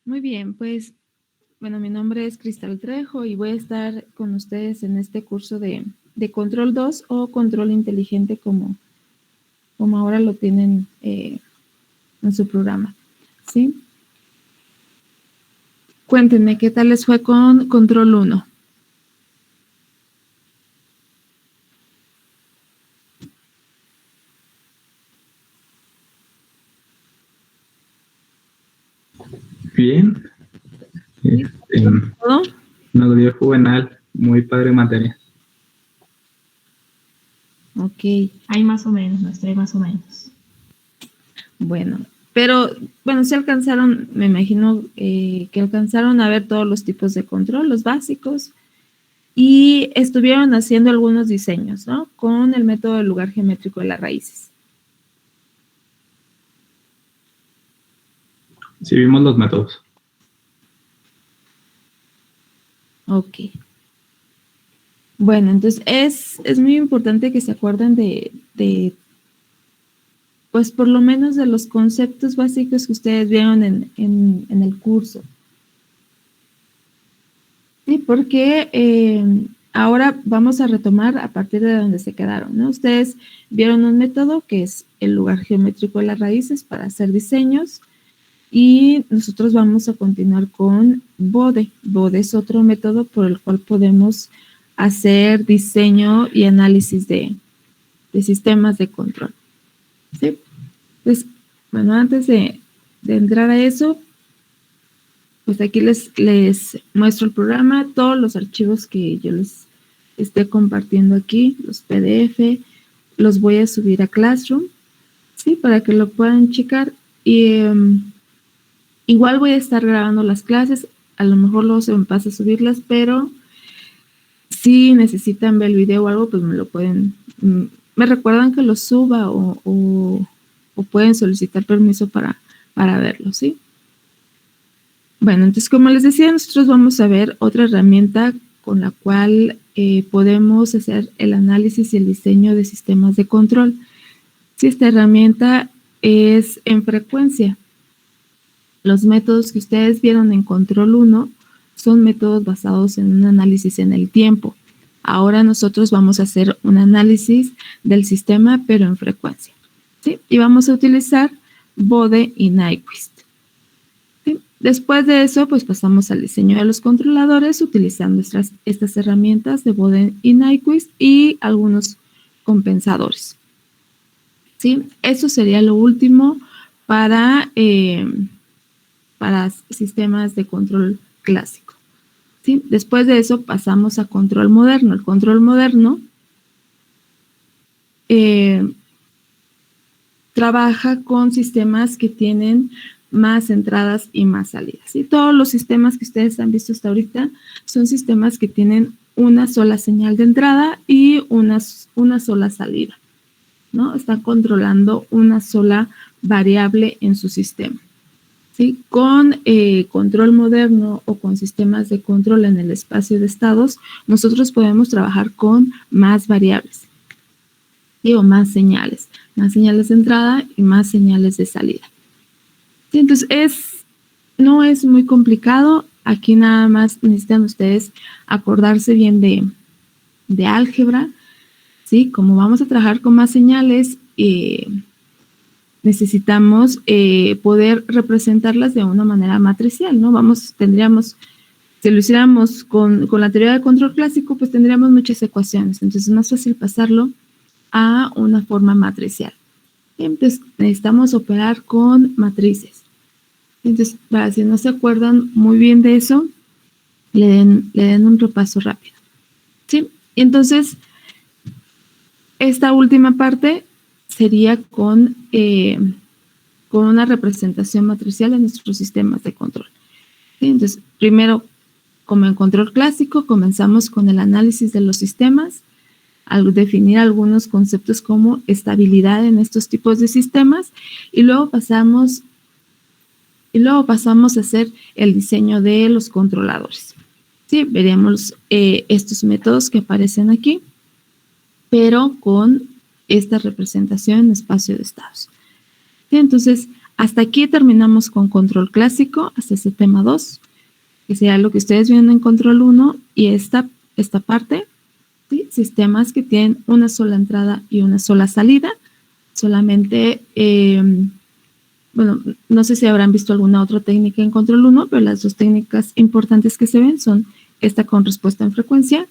Muy bien, pues, bueno, mi nombre es Cristal Trejo y voy a estar con ustedes en este curso de Control 2 o Control Inteligente como ahora lo tienen en su programa, ¿sí? Cuéntenme, ¿qué tal les fue con Control 1? Bien. ¿Todo? Nos dio juvenal, muy padre materia. Ok. Hay más o menos, nuestra hay más o menos. Bueno, pero bueno, sí alcanzaron, me imagino que alcanzaron a ver todos los tipos de control, los básicos, y estuvieron haciendo algunos diseños, ¿no? Con el método del lugar geométrico de las raíces. Sí, vimos los métodos. Ok. Bueno, entonces es muy importante que se acuerden de, pues por lo menos de los conceptos básicos que ustedes vieron en el curso. Sí, porque ahora vamos a retomar a partir de donde se quedaron, ¿no? Ustedes vieron un método que es el lugar geométrico de las raíces para hacer diseños y nosotros vamos a continuar con BODE. BODE es otro método por el cual podemos hacer diseño y análisis de sistemas de control. ¿Sí? Pues, bueno, antes de entrar a eso, pues aquí les muestro el programa, todos los archivos que yo les esté compartiendo aquí, los PDF, los voy a subir a Classroom, ¿sí? Para que lo puedan checar. Y igual voy a estar grabando las clases, a lo mejor luego se me pasa a subirlas, pero si necesitan ver el video o algo, pues me lo pueden, me recuerdan que lo suba o pueden solicitar permiso para verlo, ¿sí? Bueno, entonces como les decía, nosotros vamos a ver otra herramienta con la cual podemos hacer el análisis y el diseño de sistemas de control. Si esta herramienta es en frecuencia. Los métodos que ustedes vieron en Control 1 son métodos basados en un análisis en el tiempo. Ahora nosotros vamos a hacer un análisis del sistema, pero en frecuencia, ¿sí? Y vamos a utilizar BODE y Nyquist. ¿Sí? Después de eso, pues pasamos al diseño de los controladores utilizando estas herramientas de BODE y Nyquist y algunos compensadores. ¿Sí? Eso sería lo último para sistemas de control clásico. ¿Sí? Después de eso pasamos a control moderno. El control moderno trabaja con sistemas que tienen más entradas y más salidas. Y todos los sistemas que ustedes han visto hasta ahorita son sistemas que tienen una sola señal de entrada y una sola salida, ¿no? Están controlando una sola variable en su sistema. ¿Sí? Con control moderno o con sistemas de control en el espacio de estados, nosotros podemos trabajar con más variables, ¿sí? O más señales de entrada y más señales de salida. ¿Sí? Entonces, no es muy complicado. Aquí nada más necesitan ustedes acordarse bien de álgebra, ¿sí? Como vamos a trabajar con más señales, necesitamos poder representarlas de una manera matricial, ¿no? Tendríamos, si lo hiciéramos con la teoría de control clásico, pues tendríamos muchas ecuaciones. Entonces es más fácil pasarlo a una forma matricial. Entonces necesitamos operar con matrices. Entonces, para si no se acuerdan muy bien de eso, le den un repaso rápido. ¿Sí? Entonces, esta última parte sería con una representación matricial de nuestros sistemas de control. ¿Sí? Entonces, primero, como en control clásico, comenzamos con el análisis de los sistemas, al definir algunos conceptos como estabilidad en estos tipos de sistemas, y luego pasamos a hacer el diseño de los controladores. ¿Sí? Veremos estos métodos que aparecen aquí, pero con esta representación en espacio de estados. ¿Sí? Entonces, hasta aquí terminamos con control clásico, hasta ese tema 2, que sería lo que ustedes vieron en control 1, y esta parte, ¿sí? Sistemas que tienen una sola entrada y una sola salida, solamente, bueno, no sé si habrán visto alguna otra técnica en control 1, pero las dos técnicas importantes que se ven son esta con respuesta en frecuencia,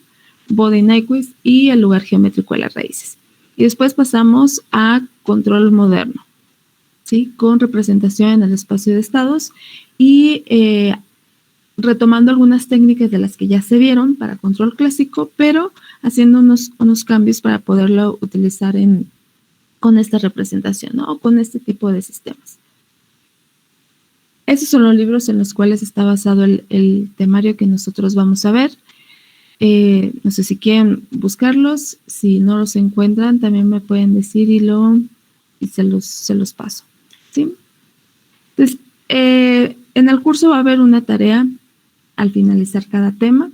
Bode-Nyquist y el lugar geométrico de las raíces. Y después pasamos a control moderno, ¿sí? Con representación en el espacio de estados y retomando algunas técnicas de las que ya se vieron para control clásico, pero haciendo unos cambios para poderlo utilizar con esta representación, ¿no? O con este tipo de sistemas. Esos son los libros en los cuales está basado el temario que nosotros vamos a ver. No sé si quieren buscarlos, si no los encuentran también me pueden decir y se los paso, ¿sí? Entonces, en el curso va a haber una tarea al finalizar cada tema.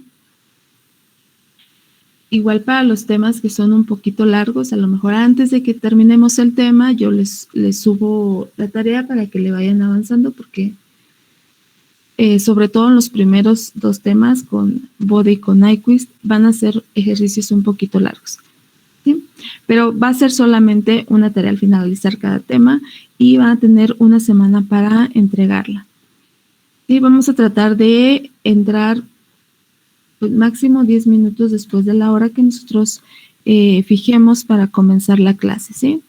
Igual para los temas que son un poquito largos, a lo mejor antes de que terminemos el tema, yo les subo la tarea para que le vayan avanzando, porque sobre todo en los primeros dos temas, con Bode y con Nyquist, van a ser ejercicios un poquito largos, ¿sí? Pero va a ser solamente una tarea al finalizar cada tema y van a tener una semana para entregarla. Y vamos a tratar de entrar pues, máximo 10 minutos después de la hora que nosotros fijemos para comenzar la clase, ¿sí?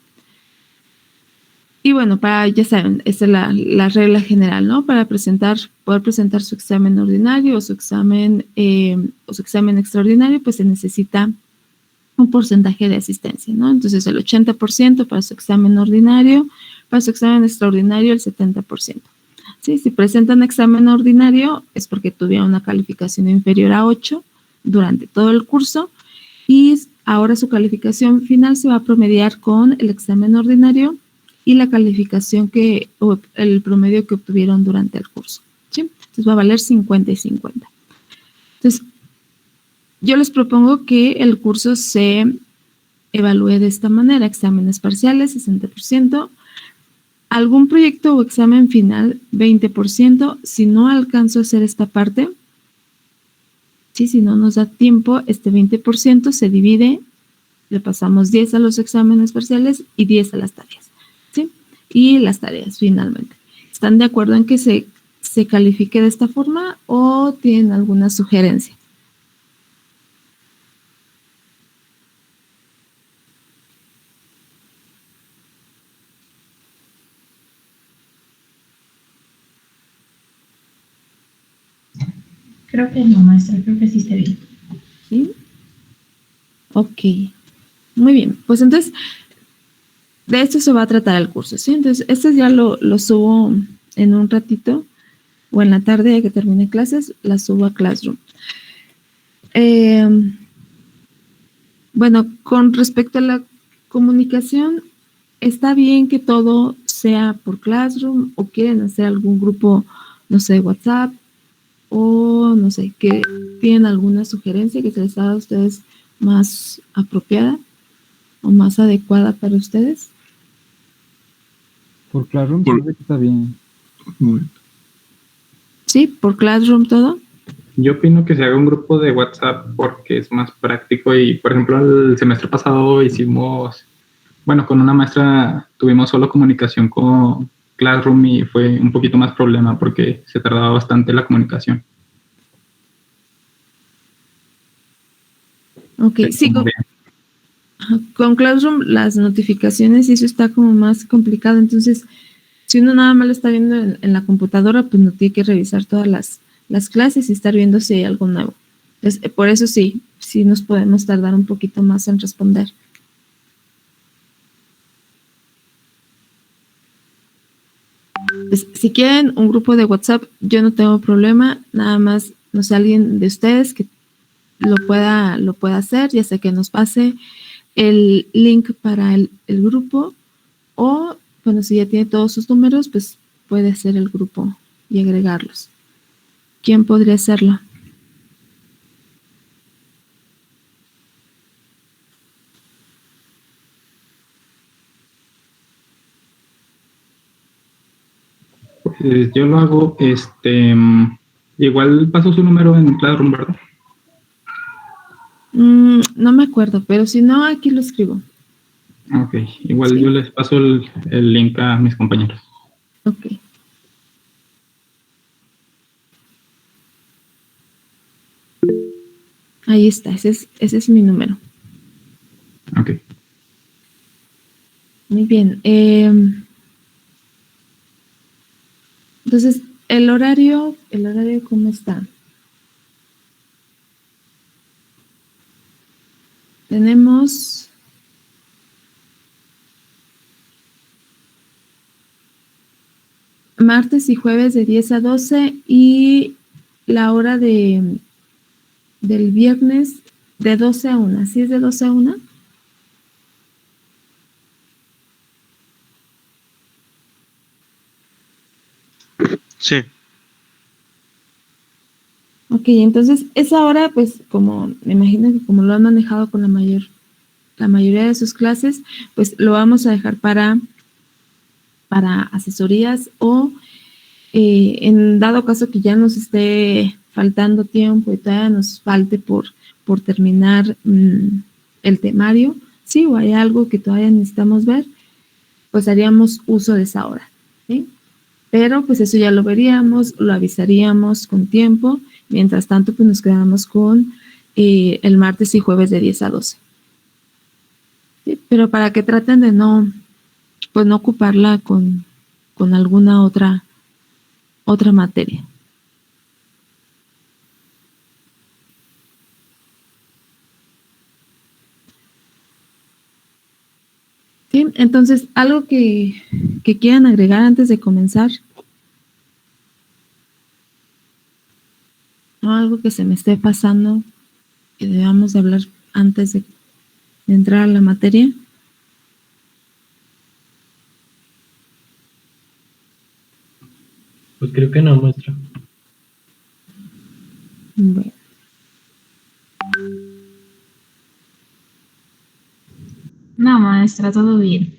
Y bueno, ya saben, esta es la regla general, ¿no? Para poder presentar su examen ordinario o su examen extraordinario, pues se necesita un porcentaje de asistencia, ¿no? Entonces, el 80% para su examen ordinario, para su examen extraordinario, el 70%. ¿Sí? Si presentan examen ordinario, es porque tuvieron una calificación inferior a 8 durante todo el curso, y ahora su calificación final se va a promediar con el examen ordinario y la calificación o el promedio que obtuvieron durante el curso, ¿sí? Entonces va a valer 50 y 50. Entonces, yo les propongo que el curso se evalúe de esta manera: exámenes parciales, 60%, algún proyecto o examen final, 20%. Si no alcanzo a hacer esta parte, ¿sí? Si no nos da tiempo, este 20% se divide, le pasamos 10 a los exámenes parciales y 10 a las tareas, ¿sí? Y las tareas finalmente. ¿Están de acuerdo en que se califique de esta forma o tienen alguna sugerencia? Creo que no, maestra, creo que sí está bien. ¿Sí? Ok, muy bien. Pues entonces, de esto se va a tratar el curso, ¿sí? Entonces, este ya lo subo en un ratito, o en la tarde que termine clases, la subo a Classroom. Bueno, con respecto a la comunicación, ¿está bien que todo sea por Classroom o quieren hacer algún grupo, no sé, WhatsApp? O no sé, que tienen alguna sugerencia que se les haga a ustedes más apropiada o más adecuada para ustedes? Por Classroom creo que está bien. ¿Sí? ¿Por Classroom todo? Yo opino que se haga un grupo de WhatsApp porque es más práctico y, por ejemplo, el semestre pasado con una maestra tuvimos solo comunicación con Classroom y fue un poquito más problema porque se tardaba bastante la comunicación. Ok, sí, con Classroom las notificaciones y eso está como más complicado. Entonces, si uno nada más lo está viendo en la computadora, pues no tiene que revisar todas las clases y estar viendo si hay algo nuevo. Entonces, por eso sí nos podemos tardar un poquito más en responder. Pues, si quieren un grupo de WhatsApp, yo no tengo problema, nada más, no sé, alguien de ustedes que lo pueda hacer, ya sea que nos pase el link para el grupo, o, bueno, si ya tiene todos sus números, pues puede hacer el grupo y agregarlos. ¿Quién podría hacerlo? Yo lo hago, igual paso su número en Classroom, ¿verdad? No me acuerdo, pero si no, aquí lo escribo. Ok, igual Sí. yo les paso el link a mis compañeros. Ok. Ahí está, ese es mi número. Ok. Muy bien. Entonces, el horario, ¿cómo está? Tenemos martes y jueves de 10 a 12 y la hora del viernes de 12 a 1. ¿Sí es de 12 a 1? Sí. Ok, entonces esa hora, pues como me imagino que como lo han manejado con la mayoría de sus clases, pues lo vamos a dejar para asesorías o en dado caso que ya nos esté faltando tiempo y todavía nos falte por terminar el temario, sí, o hay algo que todavía necesitamos ver, pues haríamos uso de esa hora, ¿sí? Pero pues eso ya lo veríamos, lo avisaríamos con tiempo. Mientras tanto, pues nos quedamos con el martes y jueves de 10 a 12. ¿Sí? Pero para que traten de no ocuparla con alguna otra materia. ¿Sí? Entonces, algo que quieran agregar antes de comenzar. ¿No? Algo que se me esté pasando que debamos de hablar antes de entrar a la materia. Pues creo que no, maestra. Bueno. No, maestra, todo bien.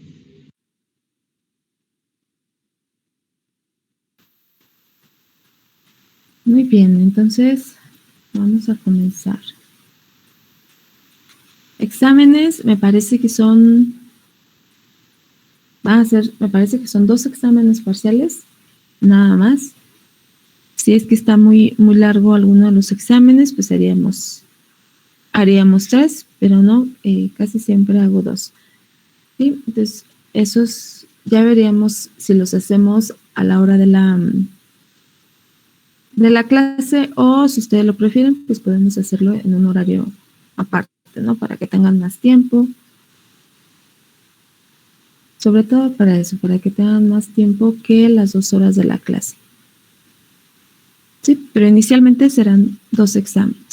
Muy bien, entonces vamos a comenzar. Exámenes, me parece que son 2 exámenes parciales, nada más. Si es que está muy largo alguno de los exámenes, pues haríamos 3, pero no, casi siempre hago 2. ¿Sí? Entonces, esos ya veríamos si los hacemos a la hora de la clase o si ustedes lo prefieren, pues podemos hacerlo en un horario aparte, ¿no? Para que tengan más tiempo. Sobre todo para eso, para que tengan más tiempo que las 2 horas de la clase. Sí, pero inicialmente serán 2 exámenes.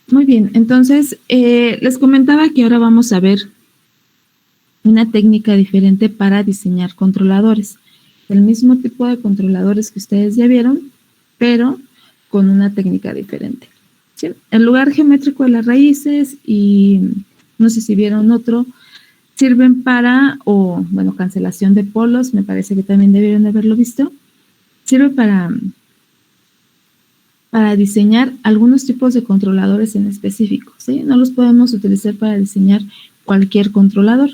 Muy bien, entonces les comentaba que ahora vamos a ver una técnica diferente para diseñar controladores. El mismo tipo de controladores que ustedes ya vieron, pero con una técnica diferente. ¿Sí? El lugar geométrico de las raíces y no sé si vieron otro, sirven para, cancelación de polos, me parece que también debieron de haberlo visto, sirve para diseñar algunos tipos de controladores en específico, ¿sí? No los podemos utilizar para diseñar cualquier controlador.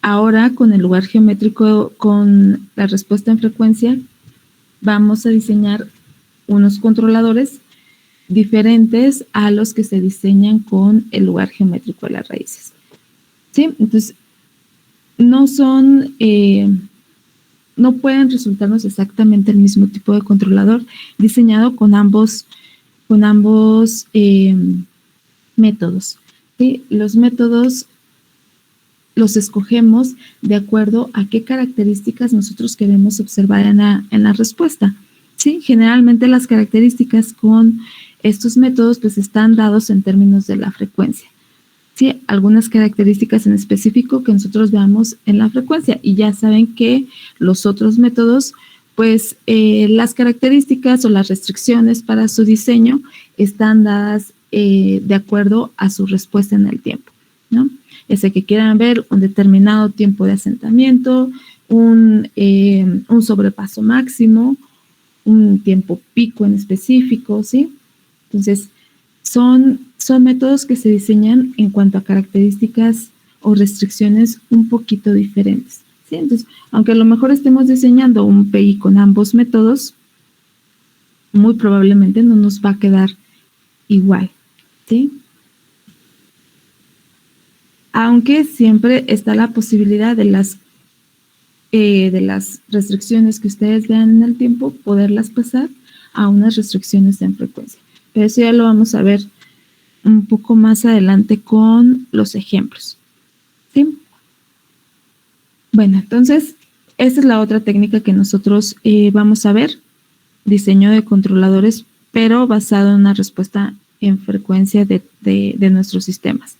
Ahora, con el lugar geométrico, con la respuesta en frecuencia, vamos a diseñar unos controladores diferentes a los que se diseñan con el lugar geométrico de las raíces. ¿Sí? Entonces, no pueden resultarnos exactamente el mismo tipo de controlador diseñado con ambos métodos. ¿Sí? Los métodos los escogemos de acuerdo a qué características nosotros queremos observar en la respuesta. ¿Sí? Generalmente las características con estos métodos pues están dados en términos de la frecuencia. ¿Sí? Algunas características en específico que nosotros veamos en la frecuencia, y ya saben que los otros métodos, pues las características o las restricciones para su diseño están dadas de acuerdo a su respuesta en el tiempo, ¿no? Es que quieran ver un determinado tiempo de asentamiento, un sobrepaso máximo, un tiempo pico en específico, ¿sí? Entonces, son métodos que se diseñan en cuanto a características o restricciones un poquito diferentes, ¿sí? Entonces, aunque a lo mejor estemos diseñando un PI con ambos métodos, muy probablemente no nos va a quedar igual, ¿sí? Aunque siempre está la posibilidad de las restricciones que ustedes vean en el tiempo, poderlas pasar a unas restricciones en frecuencia. Pero eso ya lo vamos a ver un poco más adelante con los ejemplos, ¿sí? Bueno, entonces, esta es la otra técnica que nosotros vamos a ver, diseño de controladores, pero basado en una respuesta en frecuencia de nuestros sistemas.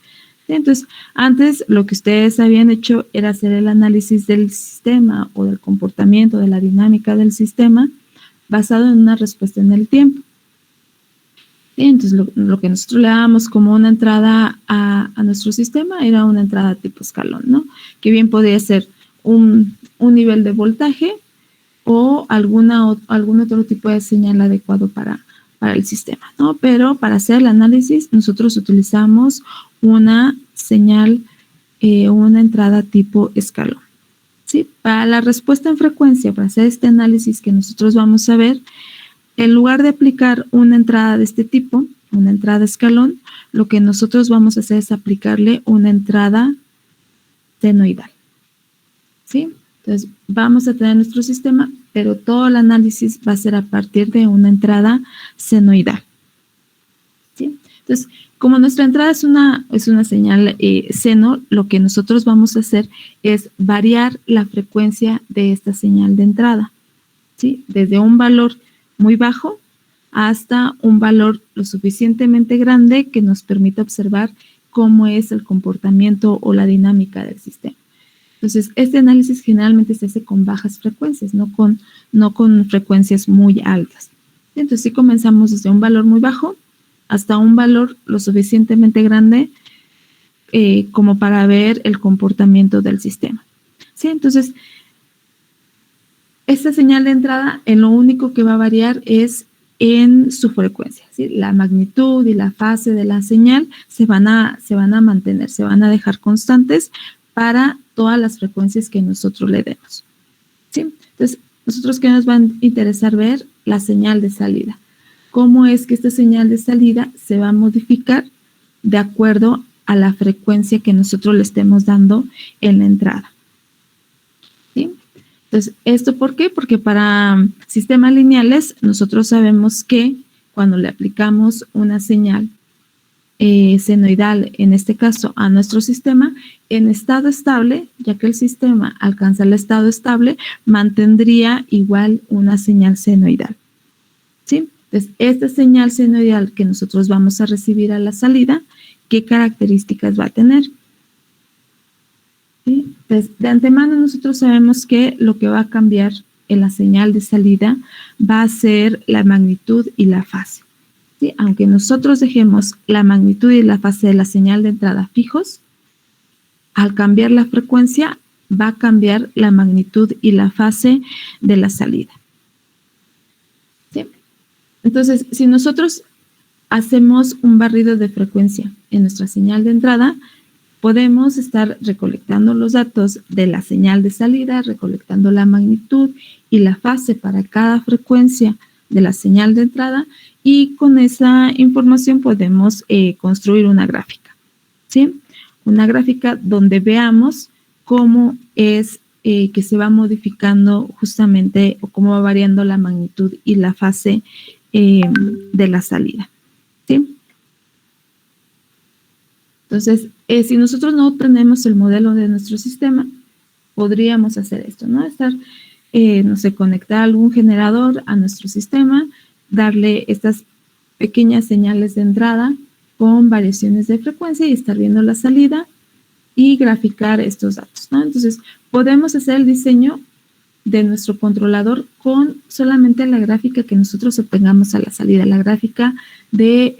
Entonces, antes lo que ustedes habían hecho era hacer el análisis del sistema o del comportamiento, de la dinámica del sistema, basado en una respuesta en el tiempo. ¿Sí? Entonces, lo que nosotros le dábamos como una entrada a nuestro sistema era una entrada tipo escalón, ¿no? Que bien podría ser un nivel de voltaje o algún otro tipo de señal adecuado para el sistema, ¿no? Pero para hacer el análisis nosotros utilizamos una señal, una entrada tipo escalón, ¿sí? Para la respuesta en frecuencia, para hacer este análisis que nosotros vamos a ver, en lugar de aplicar una entrada de este tipo, una entrada escalón, lo que nosotros vamos a hacer es aplicarle una entrada senoidal, ¿sí? Entonces, vamos a tener nuestro sistema, pero todo el análisis va a ser a partir de una entrada senoidal, ¿sí? Entonces, como nuestra entrada es una señal seno, lo que nosotros vamos a hacer es variar la frecuencia de esta señal de entrada, ¿sí? Desde un valor muy bajo hasta un valor lo suficientemente grande que nos permita observar cómo es el comportamiento o la dinámica del sistema. Entonces, este análisis generalmente se hace con bajas frecuencias, no con frecuencias muy altas. Entonces, sí comenzamos desde un valor muy bajo hasta un valor lo suficientemente grande como para ver el comportamiento del sistema. ¿Sí? Entonces, esta señal de entrada, en lo único que va a variar es en su frecuencia, ¿sí? La magnitud y la fase de la señal se van a mantener, se van a dejar constantes para todas las frecuencias que nosotros le demos, ¿sí? Entonces, nosotros que nos va a interesar ver la señal de salida. ¿Cómo es que esta señal de salida se va a modificar de acuerdo a la frecuencia que nosotros le estemos dando en la entrada? ¿Sí? Entonces, ¿esto por qué? Porque para sistemas lineales nosotros sabemos que cuando le aplicamos una señal senoidal, en este caso a nuestro sistema, en estado estable, ya que el sistema alcanza el estado estable, mantendría igual una señal senoidal, ¿sí? Entonces, esta señal senoidal que nosotros vamos a recibir a la salida, ¿qué características va a tener? ¿Sí? Entonces, de antemano nosotros sabemos que lo que va a cambiar en la señal de salida va a ser la magnitud y la fase. ¿Sí? Aunque nosotros dejemos la magnitud y la fase de la señal de entrada fijos, al cambiar la frecuencia va a cambiar la magnitud y la fase de la salida. ¿Sí? Entonces, si nosotros hacemos un barrido de frecuencia en nuestra señal de entrada, podemos estar recolectando los datos de la señal de salida, recolectando la magnitud y la fase para cada frecuencia de la señal de entrada, y con esa información podemos construir una gráfica, ¿sí? Una gráfica donde veamos cómo es que se va modificando justamente o cómo va variando la magnitud y la fase de la salida, ¿sí? Entonces, si nosotros no tenemos el modelo de nuestro sistema, podríamos hacer esto, ¿no? No sé, conectar algún generador a nuestro sistema, darle estas pequeñas señales de entrada con variaciones de frecuencia y estar viendo la salida y graficar estos datos, ¿no? Entonces, podemos hacer el diseño de nuestro controlador con solamente la gráfica que nosotros obtengamos a la salida, la gráfica de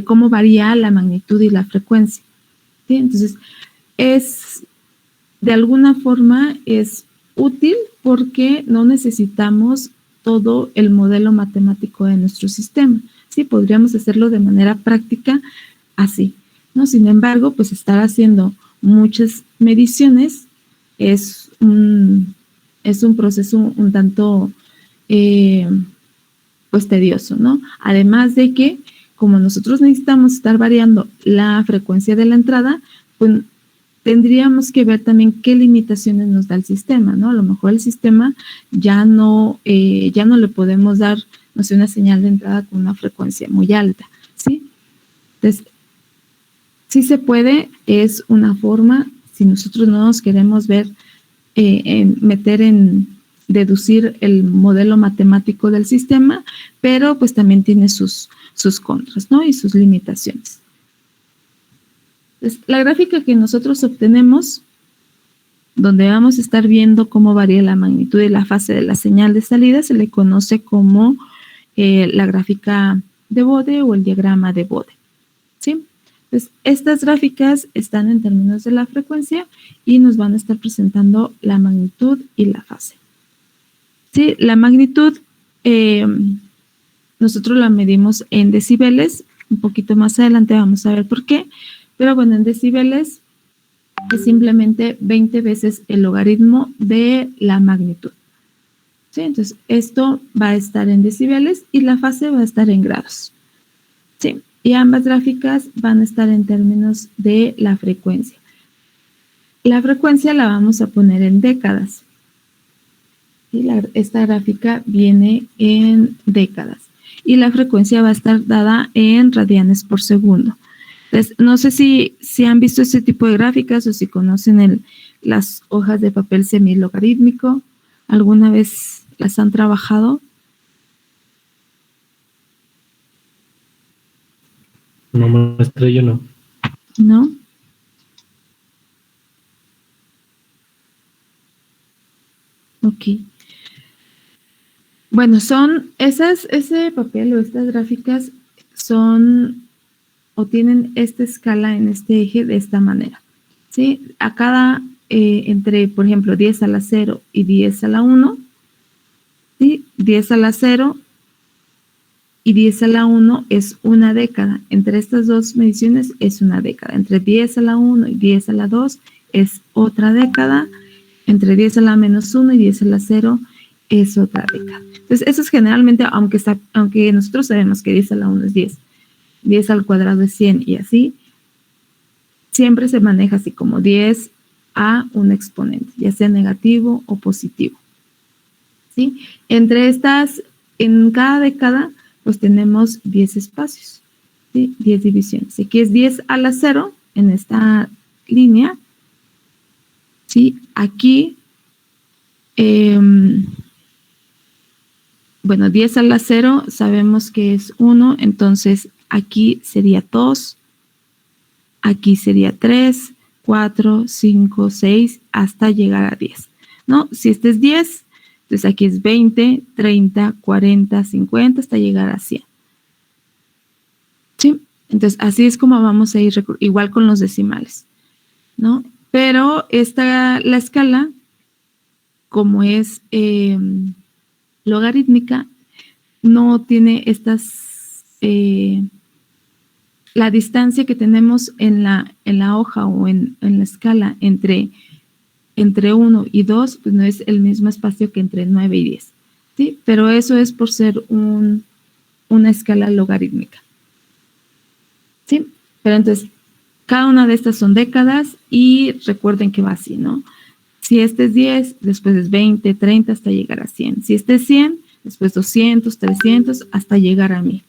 cómo varía la magnitud y la frecuencia, ¿sí? Entonces, de alguna forma es útil porque no necesitamos todo el modelo matemático de nuestro sistema, ¿sí? Podríamos hacerlo de manera práctica así, ¿no? Sin embargo, pues estar haciendo muchas mediciones es un proceso un tanto pues tedioso, ¿no? Además de que como nosotros necesitamos estar variando la frecuencia de la entrada, pues tendríamos que ver también qué limitaciones nos da el sistema, ¿no? A lo mejor el sistema ya no le podemos dar, no sé, una señal de entrada con una frecuencia muy alta, ¿sí? Entonces, sí se puede, es una forma, si nosotros no nos queremos deducir el modelo matemático del sistema, pero pues también tiene sus contras, ¿no? Y sus limitaciones. Entonces, la gráfica que nosotros obtenemos, donde vamos a estar viendo cómo varía la magnitud y la fase de la señal de salida, se le conoce como la gráfica de Bode o el diagrama de Bode, ¿sí? Entonces, estas gráficas están en términos de la frecuencia y nos van a estar presentando la magnitud y la fase. Sí, la magnitud nosotros la medimos en decibeles, un poquito más adelante vamos a ver por qué, pero bueno, en decibeles es simplemente 20 veces el logaritmo de la magnitud. ¿Sí? Entonces, esto va a estar en decibeles y la fase va a estar en grados. ¿Sí? Y ambas gráficas van a estar en términos de la frecuencia. La frecuencia la vamos a poner en décadas. ¿Sí? Esta gráfica viene en décadas. Y la frecuencia va a estar dada en radianes por segundo. Entonces, no sé si han visto este tipo de gráficas o si conocen las hojas de papel semilogarítmico. ¿Alguna vez las han trabajado? No, maestra, yo no. ¿No? Ok. Bueno, ese papel o estas gráficas son o tienen esta escala en este eje de esta manera, ¿sí? A cada, entre, por ejemplo, 10 a la 0 y 10 a la 1, ¿sí? 10 a la 0 y 10 a la 1 es una década. Entre estas dos mediciones es una década. Entre 10 a la 1 y 10 a la 2 es otra década. Entre 10 a la menos 1 y 10 a la 0 es otra década. Entonces, eso es generalmente, aunque nosotros sabemos que 10 a la 1 es 10, 10 al cuadrado es 100 y así, siempre se maneja así como 10 a un exponente, ya sea negativo o positivo. ¿Sí? Entre estas, en cada década, pues tenemos 10 espacios, ¿sí? 10 divisiones. Aquí es 10 a la 0 en esta línea. ¿Sí? Aquí, bueno, 10 a la 0 sabemos que es 1, entonces aquí sería 2, aquí sería 3, 4, 5, 6, hasta llegar a 10, ¿no? Si este es 10, entonces aquí es 20, 30, 40, 50, hasta llegar a 100. ¿Sí? Entonces, así es como vamos a ir, igual con los decimales, ¿no? Pero la escala, como es logarítmica, no tiene la distancia que tenemos en la hoja o en la escala entre 1 y 2, pues no es el mismo espacio que entre 9 y 10, ¿sí? Pero eso es por ser una escala logarítmica, ¿sí? Pero entonces, cada una de estas son décadas y recuerden que va así, ¿no? Si este es 10, después es 20, 30, hasta llegar a 100. Si este es 100, después 200, 300, hasta llegar a 1000,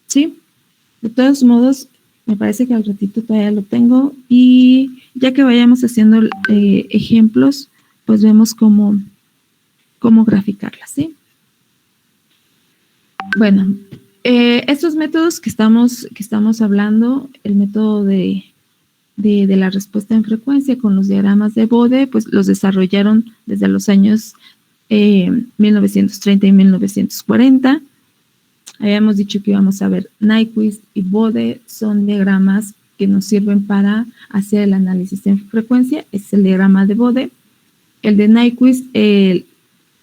¿sí? De todos modos, me parece que al ratito todavía lo tengo y ya que vayamos haciendo ejemplos, pues vemos cómo graficarlas, ¿sí? Bueno, estos métodos que estamos hablando, el método de la respuesta en frecuencia con los diagramas de Bode, pues los desarrollaron desde los años 1930 y 1940. Habíamos dicho que íbamos a ver Nyquist y Bode, son diagramas que nos sirven para hacer el análisis en frecuencia. Es el diagrama de Bode. El de Nyquist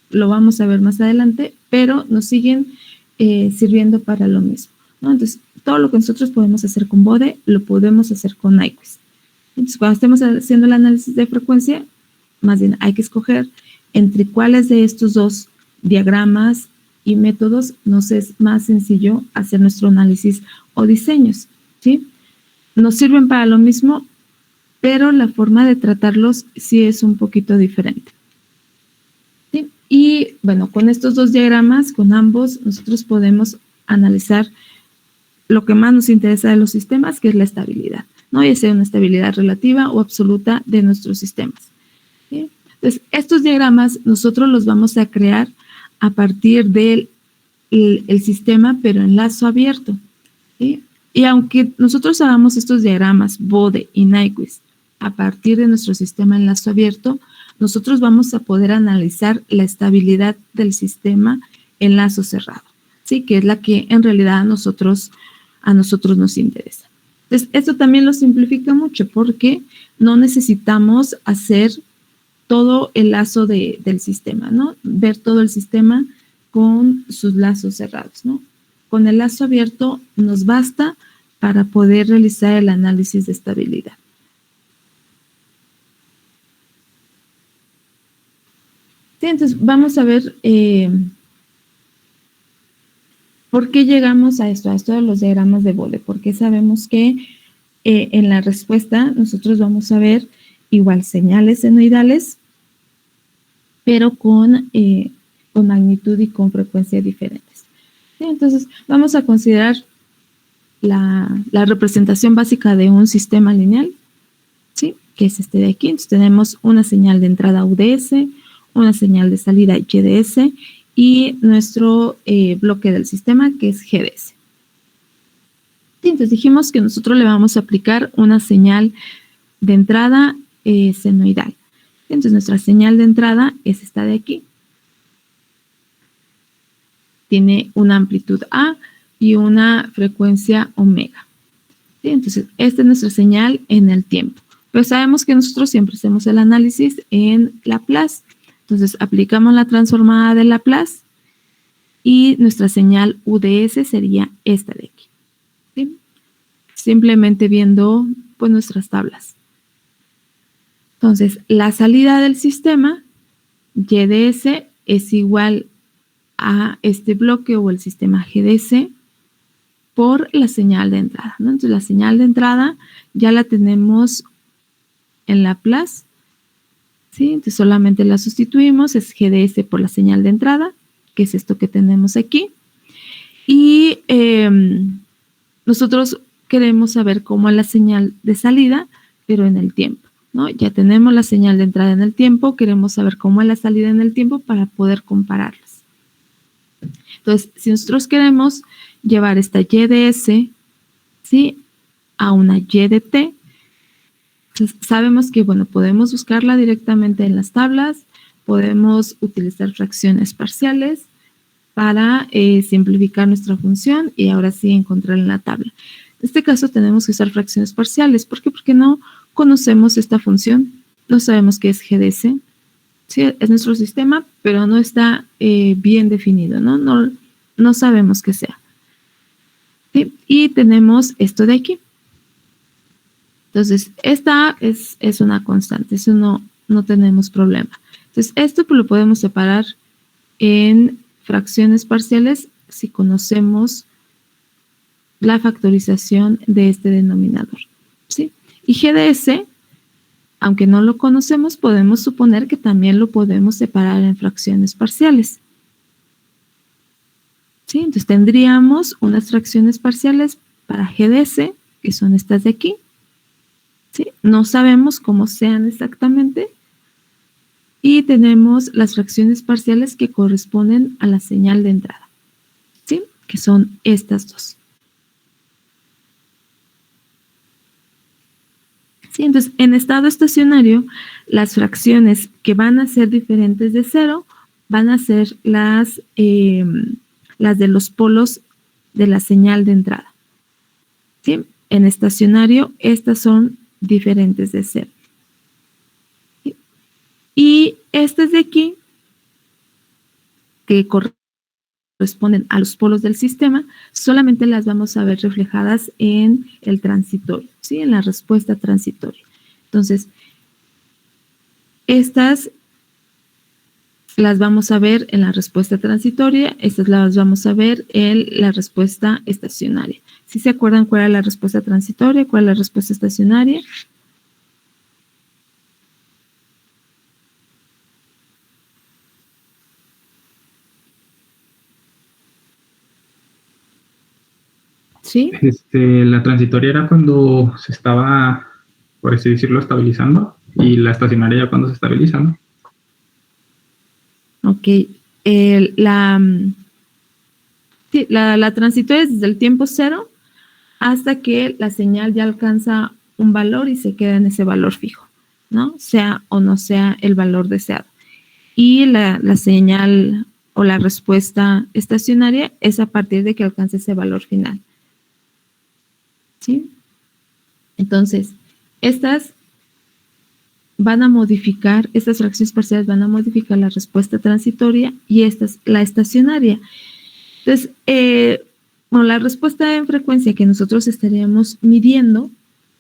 lo vamos a ver más adelante, pero nos siguen sirviendo para lo mismo, ¿no? Entonces, todo lo que nosotros podemos hacer con Bode, lo podemos hacer con Nyquist. Entonces, cuando estemos haciendo el análisis de frecuencia, más bien hay que escoger entre cuáles de estos dos diagramas y métodos nos es más sencillo hacer nuestro análisis o diseños, ¿sí? Nos sirven para lo mismo, pero la forma de tratarlos sí es un poquito diferente, ¿sí? Y bueno, con estos dos diagramas, con ambos, nosotros podemos analizar lo que más nos interesa de los sistemas, que es la estabilidad, ¿no? Ya sea una estabilidad relativa o absoluta de nuestros sistemas, ¿sí? Entonces, estos diagramas nosotros los vamos a crear a partir del el sistema, pero en lazo abierto, ¿sí? Y aunque nosotros hagamos estos diagramas, Bode y Nyquist, a partir de nuestro sistema en lazo abierto, nosotros vamos a poder analizar la estabilidad del sistema en lazo cerrado, ¿sí? Que es la que en realidad a nosotros nos interesa. Entonces, esto también lo simplifica mucho porque no necesitamos hacer todo el lazo del sistema, ¿no? Ver todo el sistema con sus lazos cerrados, ¿no? Con el lazo abierto nos basta para poder realizar el análisis de estabilidad. Sí, entonces vamos a ver por qué llegamos a esto de los diagramas de Bode, porque sabemos que en la respuesta nosotros vamos a ver igual señales senoidales, pero con magnitud y con frecuencia diferentes. ¿Sí? Entonces, vamos a considerar la representación básica de un sistema lineal, ¿sí? Que es este de aquí. Entonces, tenemos una señal de entrada UDS, una señal de salida YDS y nuestro bloque del sistema, que es GDS. ¿Sí? Entonces, dijimos que nosotros le vamos a aplicar una señal de entrada senoidal. Entonces, nuestra señal de entrada es esta de aquí. Tiene una amplitud A y una frecuencia omega. ¿Sí? Entonces, esta es nuestra señal en el tiempo. Pero sabemos que nosotros siempre hacemos el análisis en Laplace. Entonces, aplicamos la transformada de Laplace y nuestra señal UDS sería esta de aquí. ¿Sí? Simplemente viendo pues, nuestras tablas. Entonces, la salida del sistema, YDS, es igual a este bloque o el sistema GDS por la señal de entrada, ¿no? Entonces, la señal de entrada ya la tenemos en Laplace, ¿sí? Entonces, solamente la sustituimos, es GDS por la señal de entrada, que es esto que tenemos aquí. Y nosotros queremos saber cómo es la señal de salida, pero en el tiempo, ¿no? Ya tenemos la señal de entrada en el tiempo, queremos saber cómo es la salida en el tiempo para poder compararlas. Entonces, si nosotros queremos llevar esta YDS, ¿sí? A una YDT, entonces sabemos que, bueno, podemos buscarla directamente en las tablas, podemos utilizar fracciones parciales para simplificar nuestra función y ahora sí encontrarla en la tabla. En este caso tenemos que usar fracciones parciales. ¿Por qué? Porque no conocemos esta función, no sabemos qué es GDS, ¿sí? Es nuestro sistema, pero no está bien definido, ¿no? No sabemos qué sea. ¿Sí? Y tenemos esto de aquí. Entonces, esta es una constante, eso no tenemos problema. Entonces, esto pues, lo podemos separar en fracciones parciales si conocemos la factorización de este denominador, ¿sí? Y GDS, aunque no lo conocemos, podemos suponer que también lo podemos separar en fracciones parciales. ¿Sí? Entonces tendríamos unas fracciones parciales para G de S, que son estas de aquí. ¿Sí? No sabemos cómo sean exactamente. Y tenemos las fracciones parciales que corresponden a la señal de entrada, ¿sí? Que son estas dos. ¿Sí? Entonces, en estado estacionario, las fracciones que van a ser diferentes de 0 van a ser las de los polos de la señal de entrada. ¿Sí? En estacionario, estas son diferentes de 0. ¿Sí? Y estas de aquí, que corresponden a los polos del sistema, solamente las vamos a ver reflejadas en el transitorio, ¿sí? En la respuesta transitoria. Entonces, estas las vamos a ver en la respuesta transitoria, estas las vamos a ver en la respuesta estacionaria. ¿Sí se acuerdan cuál era la respuesta transitoria, cuál es la respuesta estacionaria? ¿Sí? La transitoria era cuando se estaba, por así decirlo, estabilizando, y la estacionaria ya cuando se estabiliza, ¿no? Ok. La transitoria es desde el tiempo 0 hasta que la señal ya alcanza un valor y se queda en ese valor fijo, ¿no? Sea o no sea el valor deseado. Y la señal o la respuesta estacionaria es a partir de que alcance ese valor final. ¿Sí? Entonces, estas fracciones parciales van a modificar la respuesta transitoria y esta es la estacionaria. Entonces, la respuesta en frecuencia que nosotros estaríamos midiendo,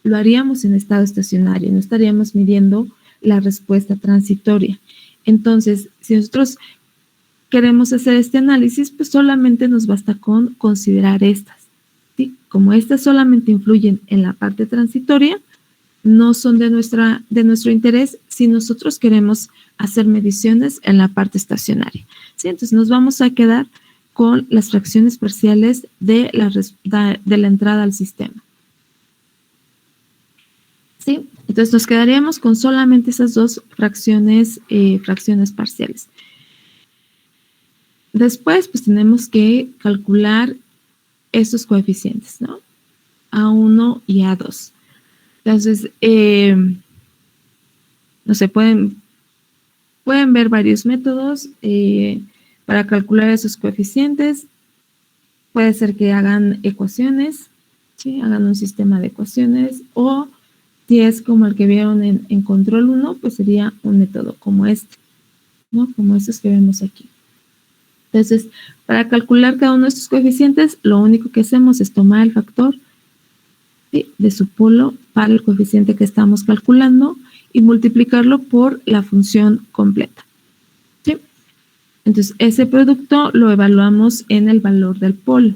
lo haríamos en estado estacionario, no estaríamos midiendo la respuesta transitoria. Entonces, si nosotros queremos hacer este análisis, pues solamente nos basta con considerar estas. ¿Sí? Como estas solamente influyen en la parte transitoria, no son de nuestro interés si nosotros queremos hacer mediciones en la parte estacionaria. ¿Sí? Entonces nos vamos a quedar con las fracciones parciales de la entrada al sistema. ¿Sí? Entonces nos quedaríamos con solamente esas dos fracciones parciales. Después, pues tenemos que calcular estos coeficientes, ¿no? A1 y A2. Entonces, no sé, pueden ver varios métodos para calcular esos coeficientes. Puede ser que hagan ecuaciones, ¿sí? Hagan un sistema de ecuaciones, o si es como el que vieron en control 1, pues sería un método como este, ¿no? Como estos que vemos aquí. Entonces, para calcular cada uno de estos coeficientes, lo único que hacemos es tomar el factor, ¿sí?, de su polo para el coeficiente que estamos calculando y multiplicarlo por la función completa. ¿Sí? Entonces, ese producto lo evaluamos en el valor del polo.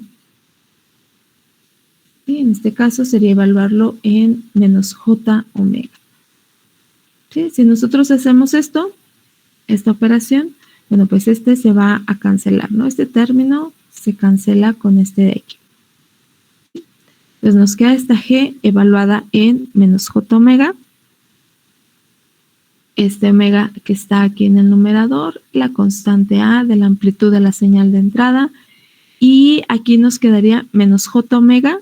¿Sí? En este caso sería evaluarlo en menos J omega. ¿Sí? Si nosotros hacemos esta operación, bueno, pues se va a cancelar, ¿no? Este término se cancela con este de aquí. Entonces nos queda esta G evaluada en menos J omega. Este omega que está aquí en el numerador, la constante A de la amplitud de la señal de entrada. Y aquí nos quedaría menos J omega,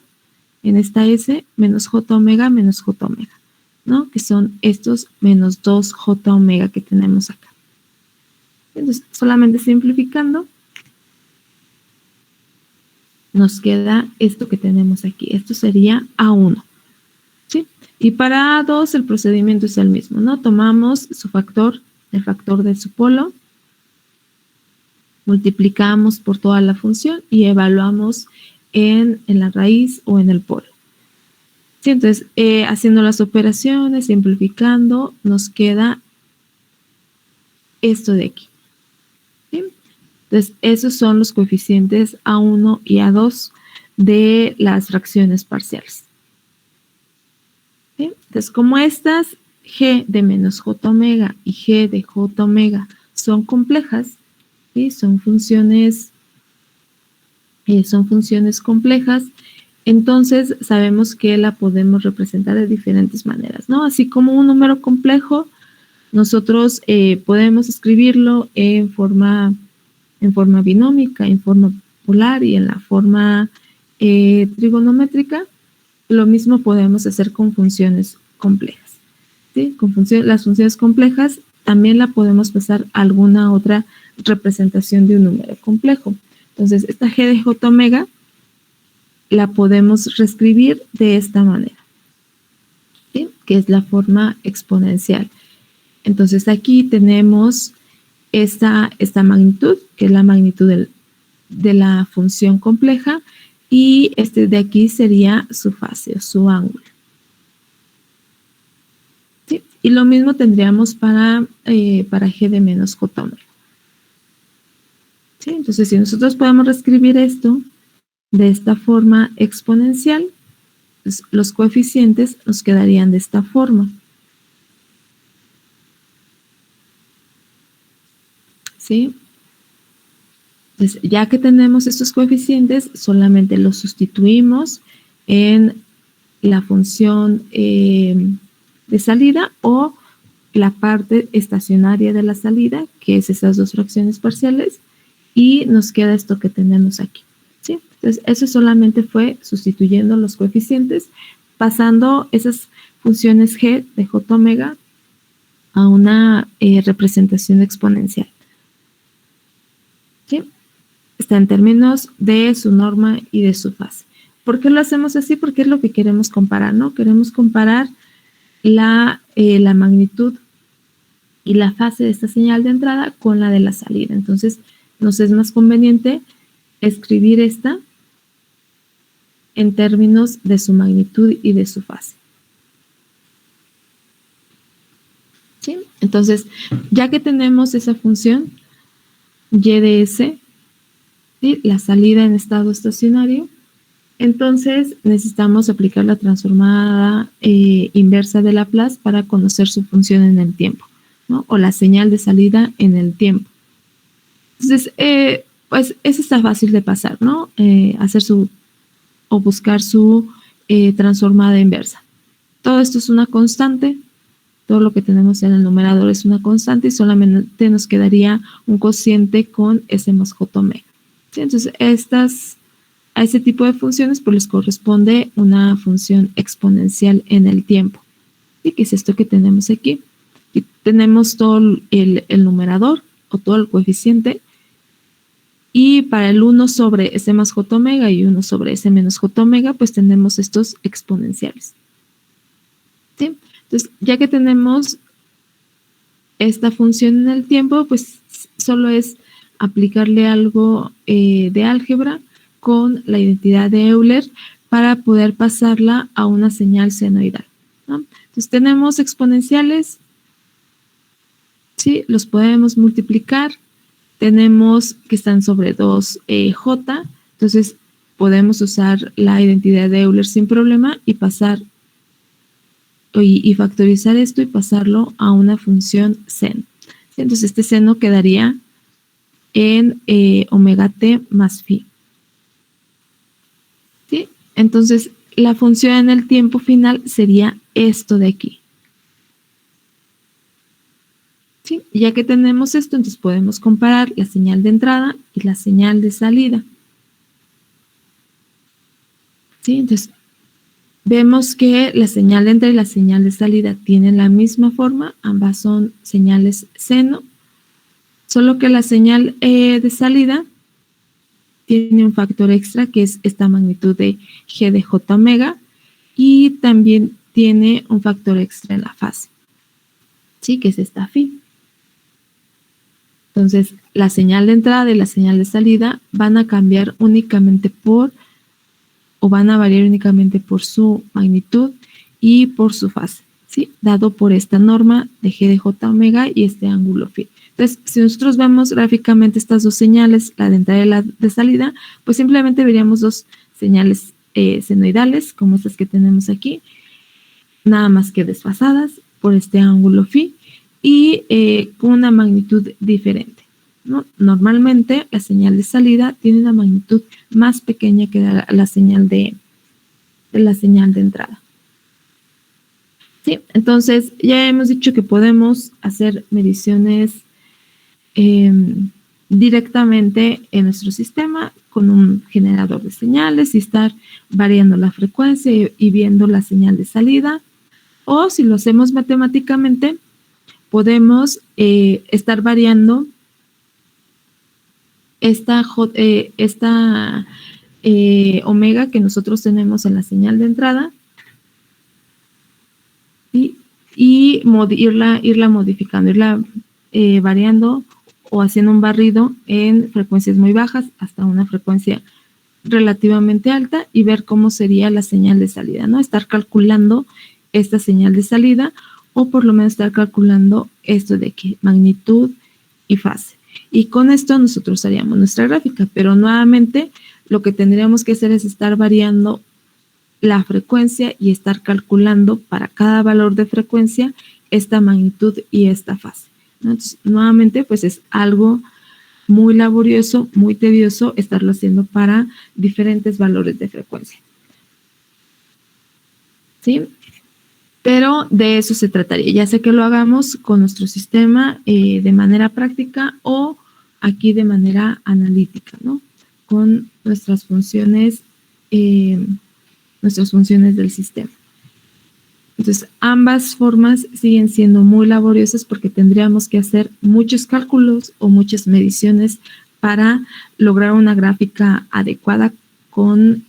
en esta S, menos J omega, ¿no? Que son estos menos 2J omega que tenemos acá. Entonces, solamente simplificando, nos queda esto que tenemos aquí. Esto sería A1. ¿Sí? Y para A2 el procedimiento es el mismo, ¿no? Tomamos su factor, el factor de su polo, multiplicamos por toda la función y evaluamos en la raíz o en el polo. ¿Sí? Entonces, haciendo las operaciones, simplificando, nos queda esto de aquí. ¿Sí? Entonces, esos son los coeficientes A1 y A2 de las fracciones parciales. ¿Sí? Entonces, como estas G de menos J omega y G de J omega son complejas, ¿sí? Son funciones complejas, entonces sabemos que la podemos representar de diferentes maneras, ¿no? Así como un número complejo, nosotros podemos escribirlo en forma binómica, en forma polar y en la forma trigonométrica. Lo mismo podemos hacer con funciones complejas, ¿sí? Las funciones complejas también la podemos pasar a alguna otra representación de un número complejo. Entonces, esta g de j omega la podemos reescribir de esta manera, ¿sí? Que es la forma exponencial. Entonces, aquí tenemos esta magnitud, que es la magnitud de la función compleja, y este de aquí sería su fase o su ángulo. ¿Sí? Y lo mismo tendríamos para g de menos j omega. ¿Sí? Entonces, si nosotros podemos reescribir esto de esta forma exponencial, pues los coeficientes nos quedarían de esta forma. ¿Sí? Entonces, ya que tenemos estos coeficientes, solamente los sustituimos en la función de salida o la parte estacionaria de la salida, que es esas dos fracciones parciales, y nos queda esto que tenemos aquí, ¿sí? Entonces, eso solamente fue sustituyendo los coeficientes, pasando esas funciones g de j omega a una representación exponencial. ¿Sí? Está en términos de su norma y de su fase. ¿Por qué lo hacemos así? Porque es lo que queremos comparar, ¿no? Queremos comparar la magnitud y la fase de esta señal de entrada con la de la salida. Entonces, nos es más conveniente escribir esta en términos de su magnitud y de su fase. ¿Sí? Entonces, ya que tenemos esa función y de s, ¿sí? La salida en estado estacionario, entonces necesitamos aplicar la transformada inversa de Laplace para conocer su función en el tiempo, ¿no? O la señal de salida en el tiempo. Entonces, pues eso está fácil de pasar, ¿no? Buscar su transformada inversa. Todo esto es una constante. Todo lo que tenemos en el numerador es una constante y solamente nos quedaría un cociente con S más J omega. ¿Sí? Entonces, a ese tipo de funciones pues les corresponde una función exponencial en el tiempo. ¿Sí? Que es esto que tenemos aquí. Y tenemos todo el numerador o todo el coeficiente. Y para el 1 sobre S más J omega y 1 sobre S menos J omega, pues tenemos estos exponenciales. ¿Sí? Entonces, ya que tenemos esta función en el tiempo, pues solo es aplicarle algo de álgebra con la identidad de Euler para poder pasarla a una señal senoidal, ¿no? Entonces, tenemos exponenciales, ¿sí? Los podemos multiplicar. Tenemos que están sobre 2J, entonces podemos usar la identidad de Euler sin problema y pasar y factorizar esto y pasarlo a una función seno. Entonces este seno quedaría en omega t más phi. ¿Sí? Entonces la función en el tiempo final sería esto de aquí. ¿Sí? Ya que tenemos esto, entonces podemos comparar la señal de entrada y la señal de salida. ¿Sí? Entonces, vemos que la señal de entrada y la señal de salida tienen la misma forma, ambas son señales seno, solo que la señal de salida tiene un factor extra que es esta magnitud de g de j omega y también tiene un factor extra en la fase, ¿sí? Que es esta phi. Entonces, la señal de entrada y la señal de salida van a cambiar únicamente van a variar únicamente por su magnitud y por su fase, ¿sí? Dado por esta norma de g de j omega y este ángulo phi. Entonces, si nosotros vemos gráficamente estas dos señales, la de entrada y la de salida, pues simplemente veríamos dos señales senoidales, como estas que tenemos aquí, nada más que desfasadas por este ángulo phi, y con una magnitud diferente, ¿no? Normalmente la señal de salida tiene una magnitud más pequeña que la señal de de la señal de entrada. ¿Sí? Entonces, ya hemos dicho que podemos hacer mediciones directamente en nuestro sistema con un generador de señales y estar variando la frecuencia y viendo la señal de salida. O si lo hacemos matemáticamente, podemos estar variando esta omega que nosotros tenemos en la señal de entrada, ¿sí? Y irla modificando, irla variando o haciendo un barrido en frecuencias muy bajas hasta una frecuencia relativamente alta y ver cómo sería la señal de salida, ¿no? Estar calculando esta señal de salida o por lo menos estar calculando esto de que magnitud y fase. Y con esto nosotros haríamos nuestra gráfica, pero nuevamente lo que tendríamos que hacer es estar variando la frecuencia y estar calculando para cada valor de frecuencia esta magnitud y esta fase, ¿no? Entonces, nuevamente, pues es algo muy laborioso, muy tedioso estarlo haciendo para diferentes valores de frecuencia. ¿Sí? Pero de eso se trataría, ya sea que lo hagamos con nuestro sistema de manera práctica o aquí de manera analítica, ¿no? Con nuestras funciones del sistema. Entonces, ambas formas siguen siendo muy laboriosas porque tendríamos que hacer muchos cálculos o muchas mediciones para lograr una gráfica adecuada con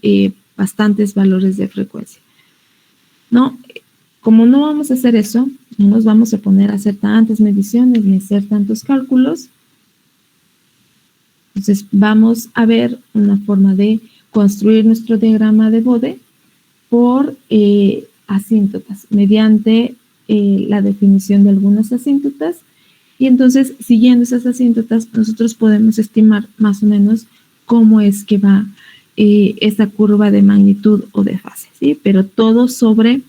bastantes valores de frecuencia, ¿no? Como no vamos a hacer eso, no nos vamos a poner a hacer tantas mediciones ni hacer tantos cálculos, entonces vamos a ver una forma de construir nuestro diagrama de Bode por asíntotas, mediante la definición de algunas asíntotas, y entonces siguiendo esas asíntotas nosotros podemos estimar más o menos cómo es que va esa curva de magnitud o de fase, ¿sí? Pero todo sobre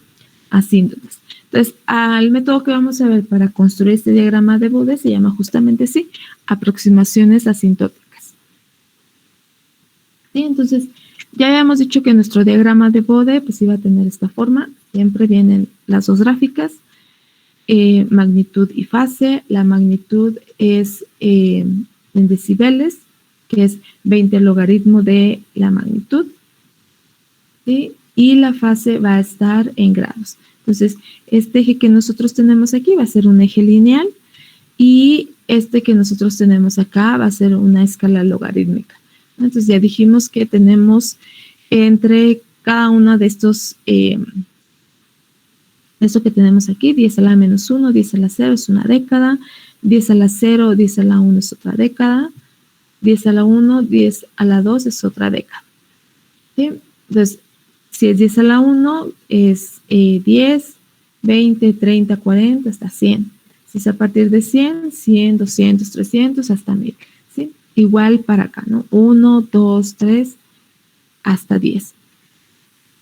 asíntotas. Entonces, al método que vamos a ver para construir este diagrama de Bode se llama justamente así, aproximaciones asintóticas. ¿Sí? Entonces, ya habíamos dicho que nuestro diagrama de Bode pues iba a tener esta forma. Siempre vienen las dos gráficas, magnitud y fase. La magnitud es en decibeles, que es 20 logaritmo de la magnitud, ¿sí? Y la fase va a estar en grados. Entonces, este eje que nosotros tenemos aquí va a ser un eje lineal y este que nosotros tenemos acá va a ser una escala logarítmica. Entonces, ya dijimos que tenemos entre cada uno de estos, esto que tenemos aquí, 10 a la menos 1, 10 a la 0 es una década, 10 a la 0, 10 a la 1 es otra década, 10 a la 1, 10 a la 2 es otra década. ¿Sí? Entonces, si es 10 a la 1, es 10, 20, 30, 40, hasta 100. Si es a partir de 100, 100, 200, 300, hasta 1000. ¿Sí? Igual para acá, ¿no? 1, 2, 3, hasta 10.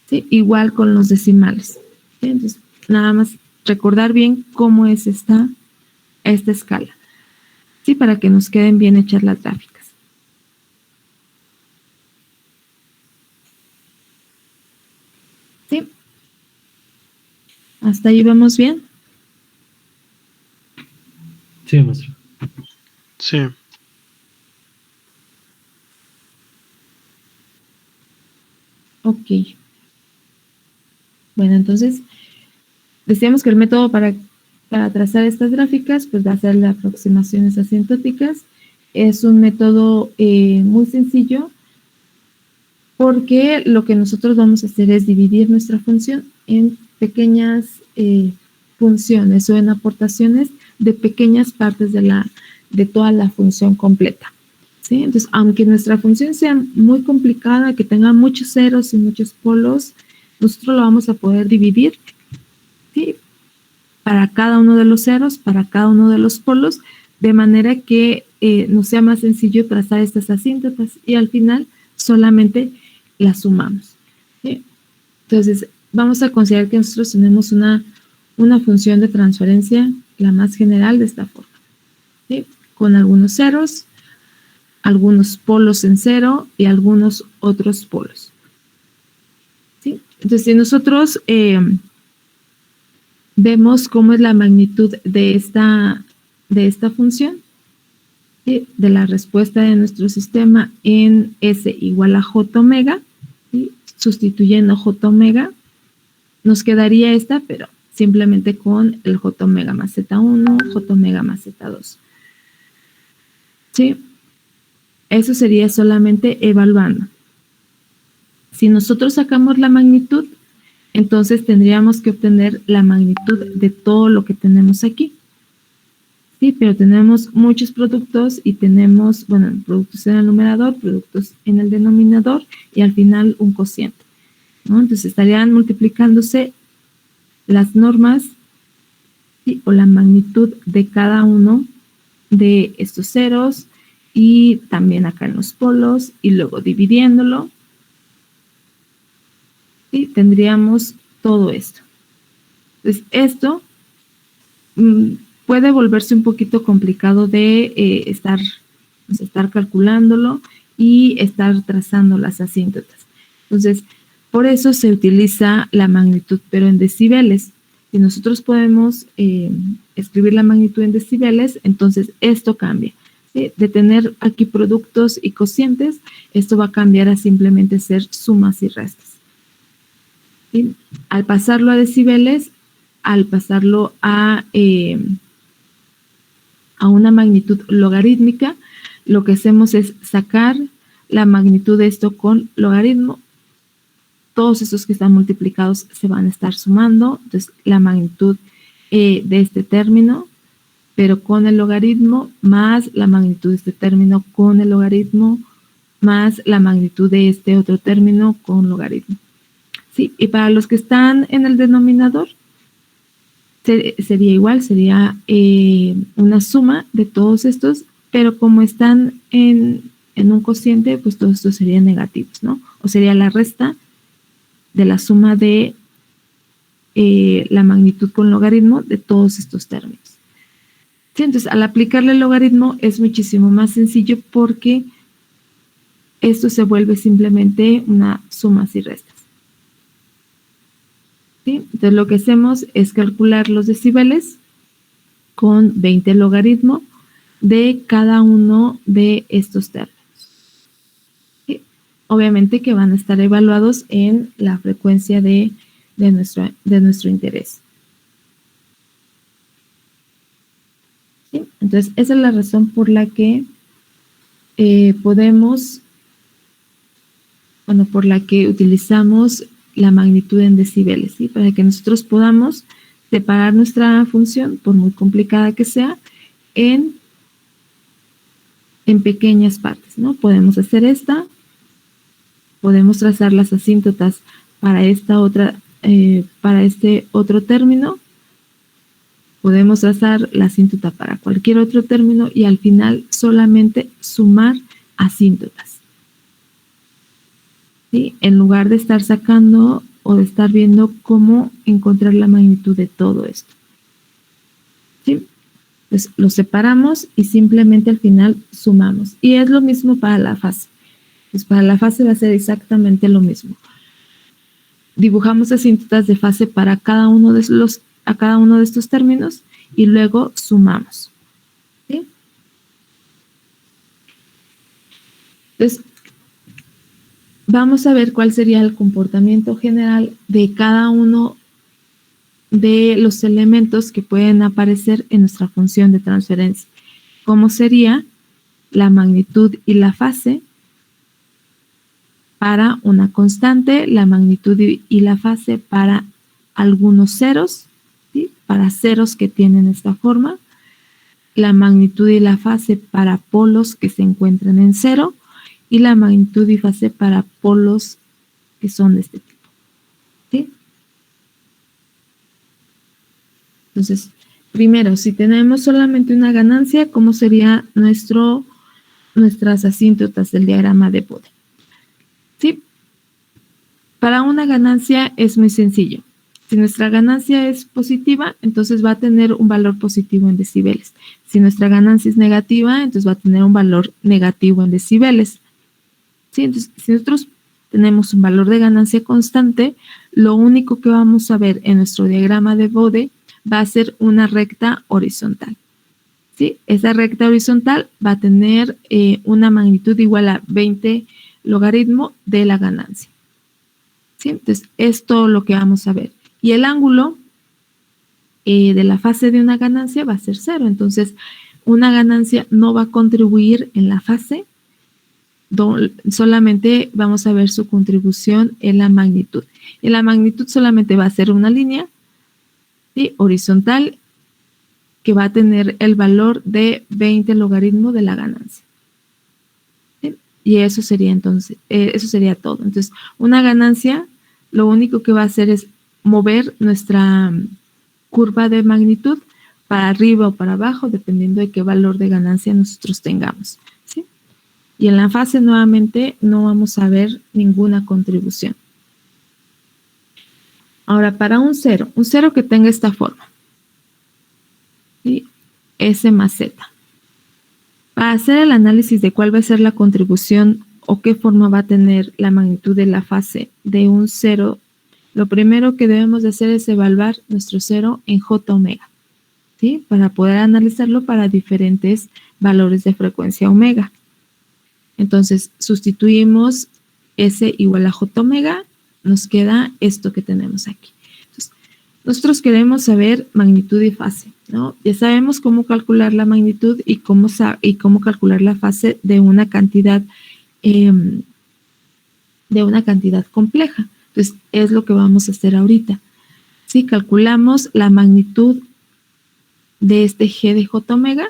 ¿Sí? Igual con los decimales. ¿Sí? Entonces, nada más recordar bien cómo es esta escala. ¿Sí? Para que nos queden bien hechas las gráficas. ¿Sí? ¿Hasta ahí vamos bien? Sí, maestro. Sí. Ok. Bueno, entonces, decíamos que el método para trazar estas gráficas, pues va a ser las aproximaciones asintóticas. Es un método muy sencillo porque lo que nosotros vamos a hacer es dividir nuestra función en pequeñas funciones o en aportaciones de pequeñas partes de toda la función completa. ¿Sí? Entonces, aunque nuestra función sea muy complicada, que tenga muchos ceros y muchos polos, nosotros lo vamos a poder dividir, ¿sí? Para cada uno de los ceros, para cada uno de los polos, de manera que nos sea más sencillo trazar estas asíntotas y al final solamente las sumamos. ¿Sí? Entonces, vamos a considerar que nosotros tenemos una función de transferencia, la más general, de esta forma, ¿sí? Con algunos ceros, algunos polos en cero y algunos otros polos. ¿Sí? Entonces, si nosotros vemos cómo es la magnitud de esta función, ¿sí? De la respuesta de nuestro sistema en S igual a J omega, ¿sí? Sustituyendo J omega, nos quedaría esta, pero simplemente con el J omega más Z1, J omega más Z2. ¿Sí? Eso sería solamente evaluando. Si nosotros sacamos la magnitud, entonces tendríamos que obtener la magnitud de todo lo que tenemos aquí. Sí, pero tenemos muchos productos y tenemos, bueno, productos en el numerador, productos en el denominador y al final un cociente, ¿no? Entonces estarían multiplicándose las normas, ¿sí? O la magnitud de cada uno de estos ceros y también acá en los polos y luego dividiéndolo. ¿Sí? Tendríamos todo esto. Entonces, esto puede volverse un poquito complicado de estar calculándolo y estar trazando las asíntotas. Entonces, por eso se utiliza la magnitud, pero en decibeles. Si nosotros podemos escribir la magnitud en decibeles, entonces esto cambia. ¿Sí? De tener aquí productos y cocientes, esto va a cambiar a simplemente ser sumas y restas. ¿Sí? Al pasarlo a decibeles, al pasarlo a una magnitud logarítmica, lo que hacemos es sacar la magnitud de esto con logaritmo. Todos esos que están multiplicados se van a estar sumando. Entonces, la magnitud de este término, pero con el logaritmo, más la magnitud de este término con el logaritmo, más la magnitud de este otro término con logaritmo. ¿Sí? Y para los que están en el denominador, sería igual, sería una suma de todos estos, pero como están en un cociente, pues todos estos serían negativos, ¿no? O sería la resta de la suma de la magnitud con logaritmo de todos estos términos. Sí, entonces, al aplicarle el logaritmo es muchísimo más sencillo porque esto se vuelve simplemente una sumas y restas. ¿Sí? Entonces, lo que hacemos es calcular los decibeles con 20 logaritmo de cada uno de estos términos. ¿Sí? Obviamente que van a estar evaluados en la frecuencia de nuestro interés. ¿Sí? Entonces, esa es la razón por la que por la que utilizamos la magnitud en decibeles, ¿sí? Para que nosotros podamos separar nuestra función, por muy complicada que sea, en pequeñas partes, ¿no? Podemos hacer esta, podemos trazar las asíntotas para para este otro término, podemos trazar la asíntota para cualquier otro término y al final solamente sumar asíntotas. ¿Sí? En lugar de estar sacando o de estar viendo cómo encontrar la magnitud de todo esto. ¿Sí? Entonces, lo separamos y simplemente al final sumamos. Y es lo mismo para la fase. Pues para la fase va a ser exactamente lo mismo. Dibujamos asíntotas de fase para cada uno de estos términos y luego sumamos. ¿Sí? Entonces, vamos a ver cuál sería el comportamiento general de cada uno de los elementos que pueden aparecer en nuestra función de transferencia. ¿Cómo sería la magnitud y la fase para una constante, la magnitud y la fase para algunos ceros, ¿sí? Para ceros que tienen esta forma, la magnitud y la fase para polos que se encuentran en cero, y la magnitud y fase para polos que son de este tipo. ¿Sí? Entonces, primero, si tenemos solamente una ganancia, ¿cómo sería nuestras asíntotas del diagrama de Bode? ¿Sí? Para una ganancia es muy sencillo. Si nuestra ganancia es positiva, entonces va a tener un valor positivo en decibeles. Si nuestra ganancia es negativa, entonces va a tener un valor negativo en decibeles. ¿Sí? Entonces, si nosotros tenemos un valor de ganancia constante, lo único que vamos a ver en nuestro diagrama de Bode va a ser una recta horizontal. ¿Sí? Esa recta horizontal va a tener una magnitud igual a 20 logaritmo de la ganancia. ¿Sí? Entonces, es todo lo que vamos a ver. Y el ángulo de la fase de una ganancia va a ser 0. Entonces, una ganancia no va a contribuir en la fase, solamente vamos a ver su contribución en la magnitud. En la magnitud solamente va a ser una línea, ¿sí?, horizontal, que va a tener el valor de 20 logaritmo de la ganancia. ¿Sí? Y eso sería entonces, eso sería todo. Entonces, una ganancia, lo único que va a hacer es mover nuestra curva de magnitud para arriba o para abajo, dependiendo de qué valor de ganancia nosotros tengamos. ¿Sí? Y en la fase, nuevamente, no vamos a ver ninguna contribución. Ahora, para un cero que tenga esta forma, ¿sí?, S más Z. Para hacer el análisis de cuál va a ser la contribución o qué forma va a tener la magnitud de la fase de un cero, lo primero que debemos de hacer es evaluar nuestro cero en J omega, ¿sí?, para poder analizarlo para diferentes valores de frecuencia omega. Entonces, sustituimos S igual a J omega, nos queda esto que tenemos aquí. Entonces, nosotros queremos saber magnitud y fase, ¿no? Ya sabemos cómo calcular la magnitud y cómo calcular la fase de una cantidad compleja. Entonces, es lo que vamos a hacer ahorita. Si calculamos la magnitud de este G de J omega,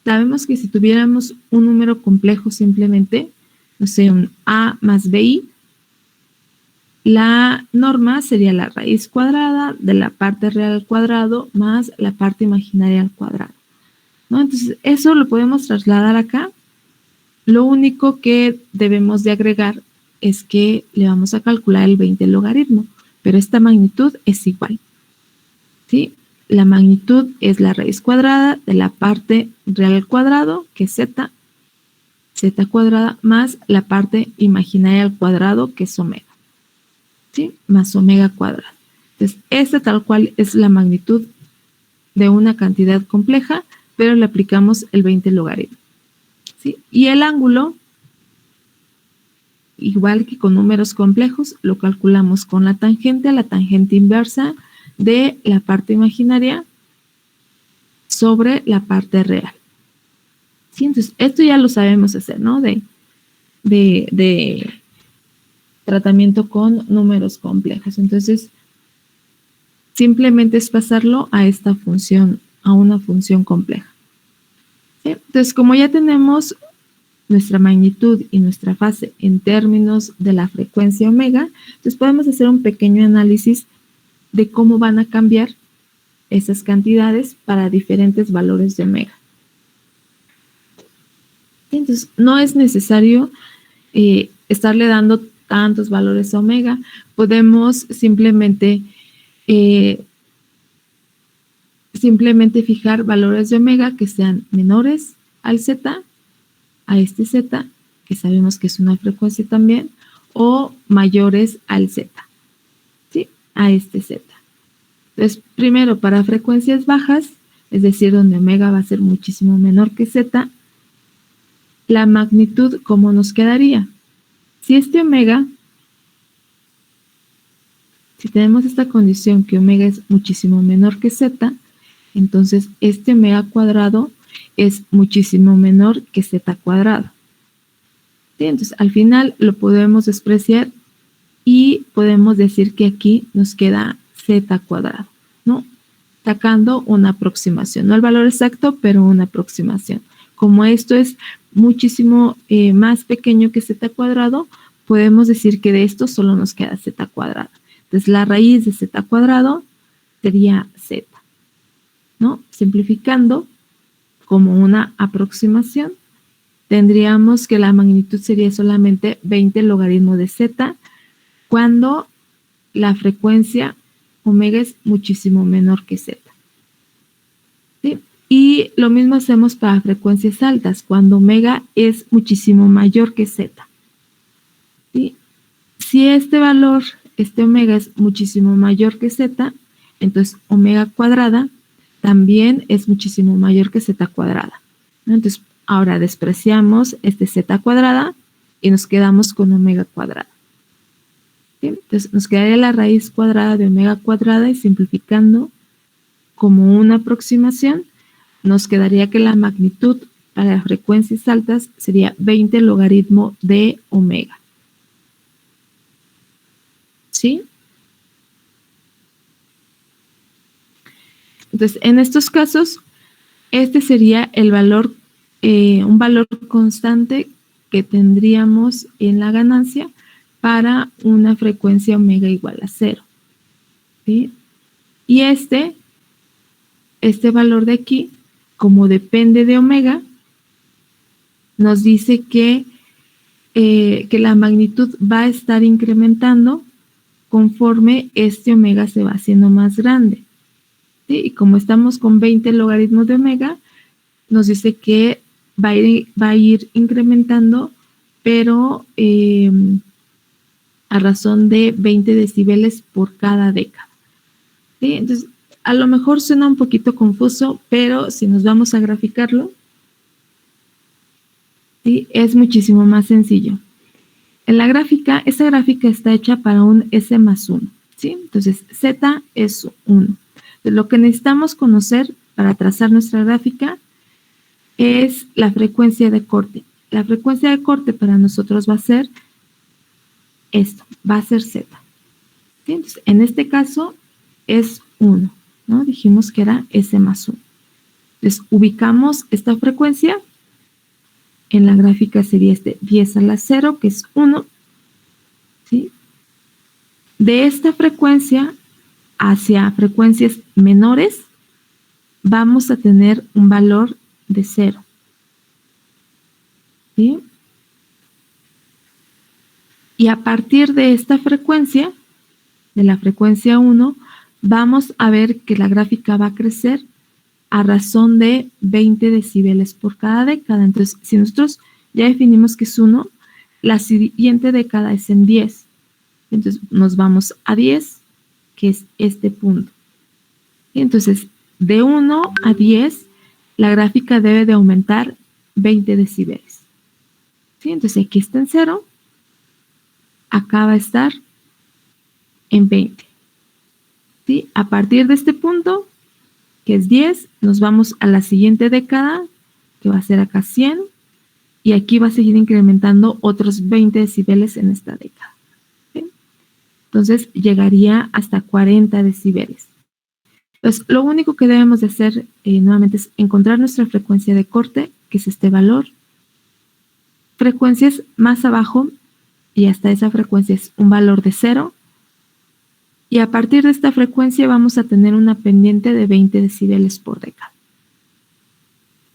sabemos que si tuviéramos un número complejo simplemente, no sé, un A más BI, la norma sería la raíz cuadrada de la parte real al cuadrado más la parte imaginaria al cuadrado, ¿no? Entonces, eso lo podemos trasladar acá. Lo único que debemos de agregar es que le vamos a calcular el 20 logaritmo, pero esta magnitud es igual, ¿sí? La magnitud es la raíz cuadrada de la parte real al cuadrado, que es z cuadrada, más la parte imaginaria al cuadrado, que es omega, ¿sí?, más omega cuadrado. Entonces, esta tal cual es la magnitud de una cantidad compleja, pero le aplicamos el 20 logaritmo, ¿sí? Y el ángulo, igual que con números complejos, lo calculamos con la tangente inversa de la parte imaginaria sobre la parte real. ¿Sí? Entonces, esto ya lo sabemos hacer, ¿no? De tratamiento con números complejos. Entonces, simplemente es pasarlo a esta función, a una función compleja. ¿Sí? Entonces, como ya tenemos nuestra magnitud y nuestra fase en términos de la frecuencia omega, entonces podemos hacer un pequeño análisis de cómo van a cambiar esas cantidades para diferentes valores de omega. Entonces, no es necesario estarle dando tantos valores a omega. Podemos simplemente fijar valores de omega que sean menores al z, a este z, que sabemos que es una frecuencia también, o mayores al z, ¿sí?, a este z. Entonces, primero, para frecuencias bajas, es decir, donde omega va a ser muchísimo menor que z, la magnitud, ¿cómo nos quedaría? Si este omega, si tenemos esta condición que omega es muchísimo menor que z, entonces este omega cuadrado es muchísimo menor que z cuadrado. ¿Sí? Entonces, al final lo podemos despreciar y podemos decir que aquí nos queda z cuadrado, ¿no? Sacando una aproximación, no el valor exacto, pero una aproximación. Como esto es muchísimo más pequeño que z cuadrado, podemos decir que de esto solo nos queda z cuadrado. Entonces, la raíz de z cuadrado sería z, ¿no? Simplificando, como una aproximación, tendríamos que la magnitud sería solamente 20 logaritmo de z, cuando la frecuencia omega es muchísimo menor que z. ¿Sí? Y lo mismo hacemos para frecuencias altas, cuando omega es muchísimo mayor que z. ¿Sí? Si este valor este omega es muchísimo mayor que z, entonces omega cuadrada también es muchísimo mayor que z cuadrada, ¿no? Entonces, ahora despreciamos este z cuadrada y nos quedamos con omega cuadrada. ¿Sí? Entonces, nos quedaría la raíz cuadrada de omega cuadrada y simplificando como una aproximación, nos quedaría que la magnitud para las frecuencias altas sería 20 logaritmo de omega. ¿Sí? Entonces, en estos casos, este sería el valor, un valor constante que tendríamos en la ganancia para una frecuencia omega igual a 0. ¿Sí? Y este valor de aquí, como depende de omega, nos dice que la magnitud va a estar incrementando conforme este omega se va haciendo más grande. ¿Sí? Y como estamos con 20 logaritmos de omega, nos dice que va a ir incrementando, pero a razón de 20 decibeles por cada década. ¿Sí? Entonces, a lo mejor suena un poquito confuso, pero si nos vamos a graficarlo, ¿sí? Es muchísimo más sencillo. En la gráfica, esta gráfica está hecha para un S más 1, ¿sí? Entonces, Z es 1. Entonces, lo que necesitamos conocer para trazar nuestra gráfica es la frecuencia de corte. La frecuencia de corte para nosotros va a ser esto, va a ser Z. ¿Sí? Entonces, en este caso es 1, ¿no? Dijimos que era S más 1. Entonces, ubicamos esta frecuencia. En la gráfica sería este 10 a la 0, que es 1. ¿Sí? De esta frecuencia hacia frecuencias menores, vamos a tener un valor de 0. ¿Sí? Y a partir de esta frecuencia, de la frecuencia 1, vamos a ver que la gráfica va a crecer a razón de 20 decibeles por cada década. Entonces, si nosotros ya definimos que es 1, la siguiente década es en 10. Entonces, nos vamos a 10, que es este punto. Y entonces, de 1 a 10, la gráfica debe de aumentar 20 decibeles. ¿Sí? Entonces, aquí está en 0, acá va a estar en 20. ¿Sí? A partir de este punto, que es 10, nos vamos a la siguiente década, que va a ser acá 100, y aquí va a seguir incrementando otros 20 decibeles en esta década. ¿Sí? Entonces, llegaría hasta 40 decibeles. Entonces, lo único que debemos de hacer nuevamente es encontrar nuestra frecuencia de corte, que es este valor. Frecuencias más abajo, y hasta esa frecuencia es un valor de 0. Y a partir de esta frecuencia vamos a tener una pendiente de 20 decibeles por década.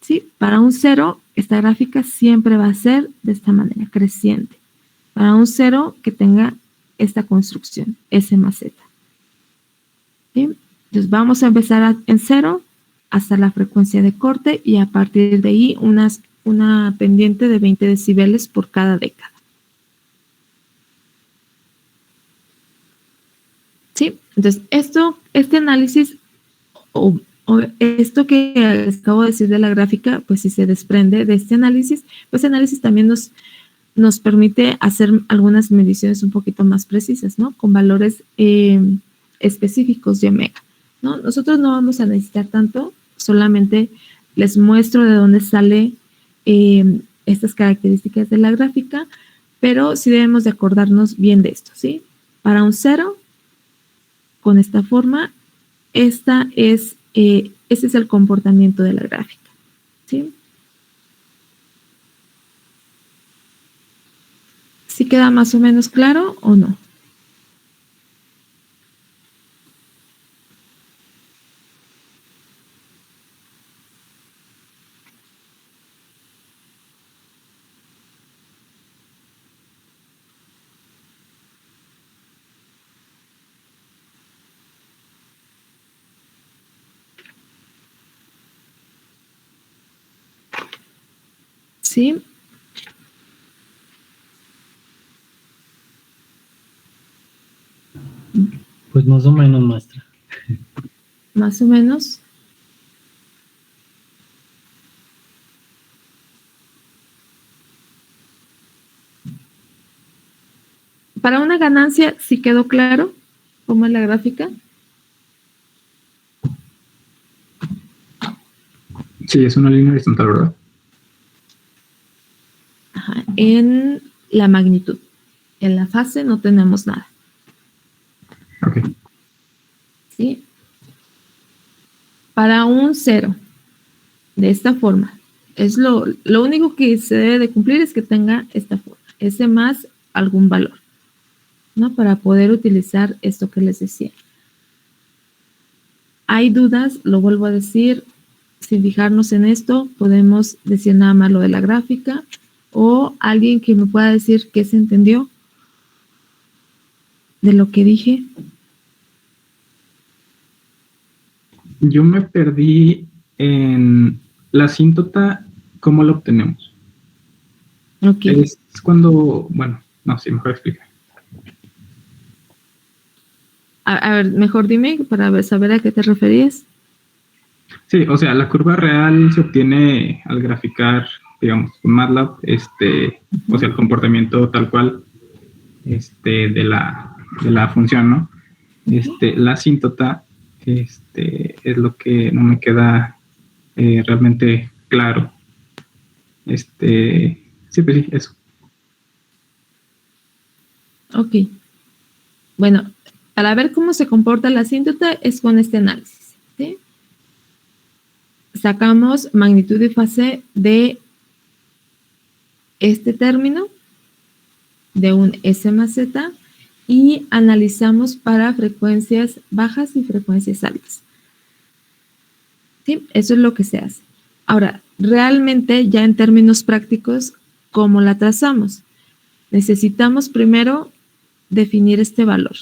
¿Sí? Para un 0, esta gráfica siempre va a ser de esta manera, creciente. Para un 0 que tenga esta construcción, S más Z. ¿Sí? Entonces vamos a empezar en 0 hasta la frecuencia de corte y a partir de ahí una pendiente de 20 decibeles por cada década. ¿Sí? Entonces, este análisis o esto que les acabo de decir de la gráfica, pues si se desprende de este análisis, pues este análisis también nos permite hacer algunas mediciones un poquito más precisas, ¿no? Con valores específicos de omega, ¿no? Nosotros no vamos a necesitar tanto, solamente les muestro de dónde sale estas características de la gráfica, pero sí debemos de acordarnos bien de esto, ¿sí? Para un 0, con esta forma, este es el comportamiento de la gráfica, ¿sí? ¿Sí queda más o menos claro o no? ¿Sí? más o menos, maestra. Más o menos. Para una ganancia, ¿sí quedó claro cómo es la gráfica? Sí, es una línea horizontal, ¿verdad? Ajá, en la magnitud. En la fase no tenemos nada. Ok. ¿Sí? Para un 0, de esta forma, es lo único que se debe de cumplir es que tenga esta forma, ese más algún valor, ¿no? Para poder utilizar esto que les decía. Hay dudas, lo vuelvo a decir, sin fijarnos en esto, podemos decir nada más lo de la gráfica o alguien que me pueda decir qué se entendió de lo que dije. Yo me perdí en la asíntota, ¿cómo la obtenemos? Ok. Es cuando, bueno, no, sí, mejor explica. A ver, mejor dime para saber a qué te referías. Sí, o sea, la curva real se obtiene al graficar, digamos, con MATLAB, o sea, el comportamiento tal cual, de la función, ¿no? La asíntota, es lo que no me queda realmente claro. Sí, pues sí, eso. Ok. Bueno, para ver cómo se comporta la asíntota es con este análisis, ¿sí? Sacamos magnitud y fase de este término, de un S más Z, y analizamos para frecuencias bajas y frecuencias altas. ¿Sí? Eso es lo que se hace. Ahora, realmente ya en términos prácticos, ¿cómo la trazamos? Necesitamos primero definir este valor,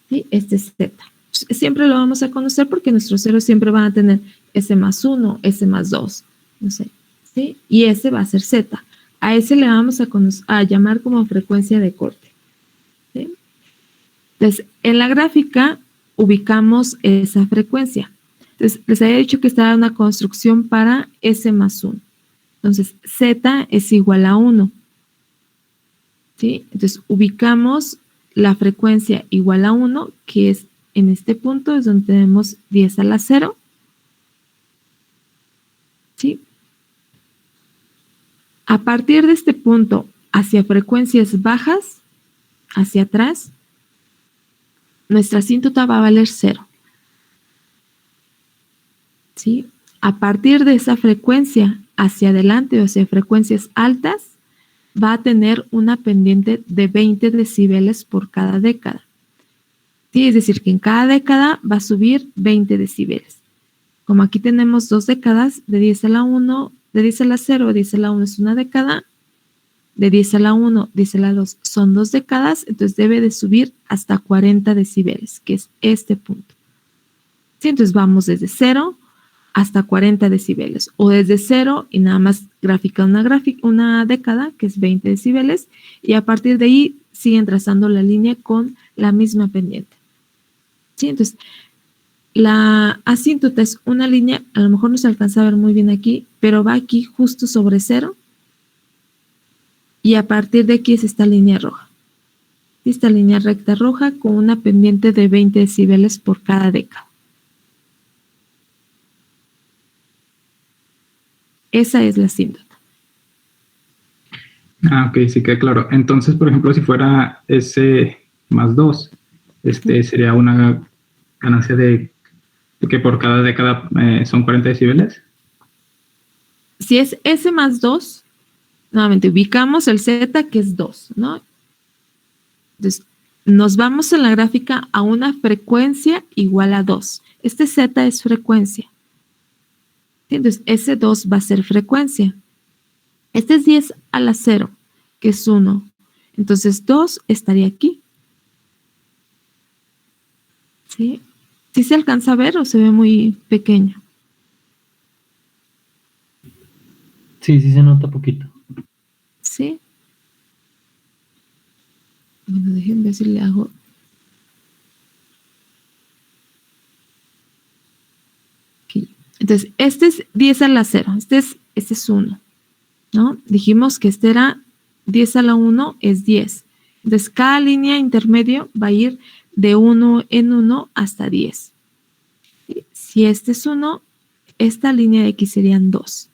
¿sí? Este Z. Siempre lo vamos a conocer porque nuestros ceros siempre van a tener S más 1, S más 2, no sé, ¿sí? Y ese va a ser Z. A ese le vamos a llamar como frecuencia de corte, ¿sí? Entonces, en la gráfica ubicamos esa frecuencia. Entonces, les había dicho que estaba una construcción para S más 1. Entonces, Z es igual a 1. ¿Sí? Entonces, ubicamos la frecuencia igual a 1, que es en este punto, es donde tenemos 10 a la 0. ¿Sí? A partir de este punto, hacia frecuencias bajas, hacia atrás, nuestra asíntota va a valer 0. ¿Sí? A partir de esa frecuencia hacia adelante o hacia frecuencias altas, va a tener una pendiente de 20 decibeles por cada década. ¿Sí? Es decir, que en cada década va a subir 20 decibeles. Como aquí tenemos 2 décadas, de 10 a la 1, de 10 a la 0, 10 a la 1 es una década, de 10 a la 1, 10 a la 2 son 2 décadas, entonces debe de subir hasta 40 decibeles, que es este punto. ¿Sí? Entonces vamos desde 0 hasta 40 decibeles, o desde 0 y nada más gráfica una década, que es 20 decibeles, y a partir de ahí siguen trazando la línea con la misma pendiente. ¿Sí? Entonces, la asíntota es una línea, a lo mejor no se alcanza a ver muy bien aquí, pero va aquí justo sobre 0, y a partir de aquí es esta línea roja. Esta línea recta roja con una pendiente de 20 decibeles por cada década. Esa es la asíntota. Ah, ok, sí queda claro. Entonces, por ejemplo, si fuera S más 2, sería una ganancia de que por cada década son 40 decibeles. Si es S más 2, nuevamente ubicamos el Z que es 2, ¿no? Entonces, nos vamos en la gráfica a una frecuencia igual a 2. Este Z es frecuencia. Entonces, S2 va a ser frecuencia. Este es 10 a la 0, que es 1. Entonces, 2 estaría aquí. ¿Sí? ¿Sí se alcanza a ver o se ve muy pequeño? Sí, sí se nota poquito. ¿Sí? Bueno, déjenme ver si le hago Entonces, este es 10 a la 0, este es 1, ¿no? Dijimos que este era 10 a la 1 es 10. Entonces, cada línea intermedio va a ir de 1 en 1 hasta 10. Si este es 1, esta línea de aquí serían 2.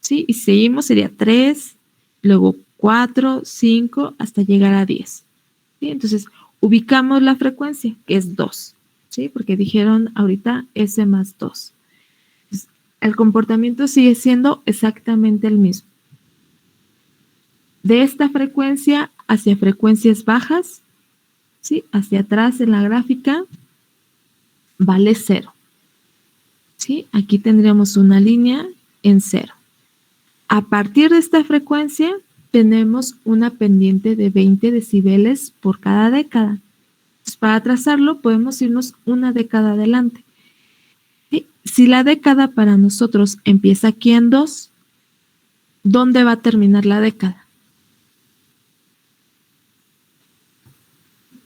¿Sí? Y si seguimos sería 3, luego 4, 5, hasta llegar a 10. ¿Sí? Entonces, ubicamos la frecuencia, que es 2. ¿Sí? Porque dijeron ahorita S más 2. Entonces, el comportamiento sigue siendo exactamente el mismo. De esta frecuencia hacia frecuencias bajas, ¿sí? Hacia atrás en la gráfica, vale 0. ¿Sí? Aquí tendríamos una línea en 0. A partir de esta frecuencia, tenemos una pendiente de 20 decibeles por cada década. Entonces, para trazarlo, podemos irnos una década adelante. ¿Sí? Si la década para nosotros empieza aquí en 2, ¿dónde va a terminar la década?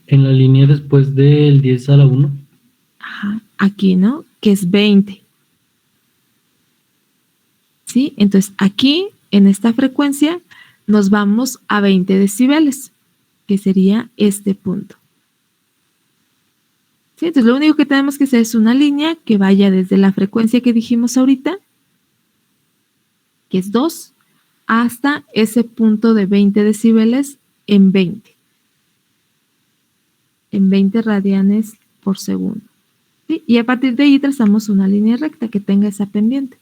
En la línea después del 10 a la 1. Ajá, aquí, ¿no? Que es 20. ¿Sí? Entonces, aquí, en esta frecuencia, nos vamos a 20 decibeles, que sería este punto. ¿Sí? Entonces, lo único que tenemos que hacer es una línea que vaya desde la frecuencia que dijimos ahorita, que es 2, hasta ese punto de 20 decibeles en 20. En 20 radianes por segundo. ¿Sí? Y a partir de ahí trazamos una línea recta que tenga esa pendiente.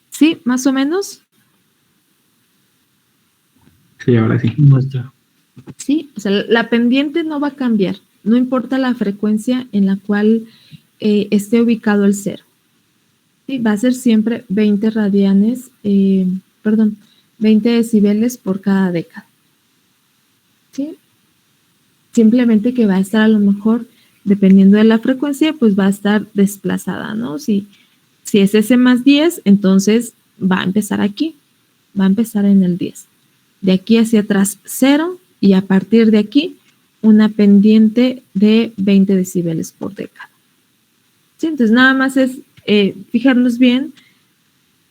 ¿Sí? ¿Más o menos? Sí, ahora sí. Muestra. Sí, o sea, la pendiente no va a cambiar, no importa la frecuencia en la cual esté ubicado el 0. ¿Sí? Va a ser siempre 20 radianes, 20 decibeles por cada década. ¿Sí? Simplemente que va a estar a lo mejor, dependiendo de la frecuencia, pues va a estar desplazada, ¿no? Si es S más 10, entonces va a empezar aquí, va a empezar en el 10. De aquí hacia atrás 0 y a partir de aquí una pendiente de 20 decibeles por década. ¿Sí? Entonces nada más es fijarnos bien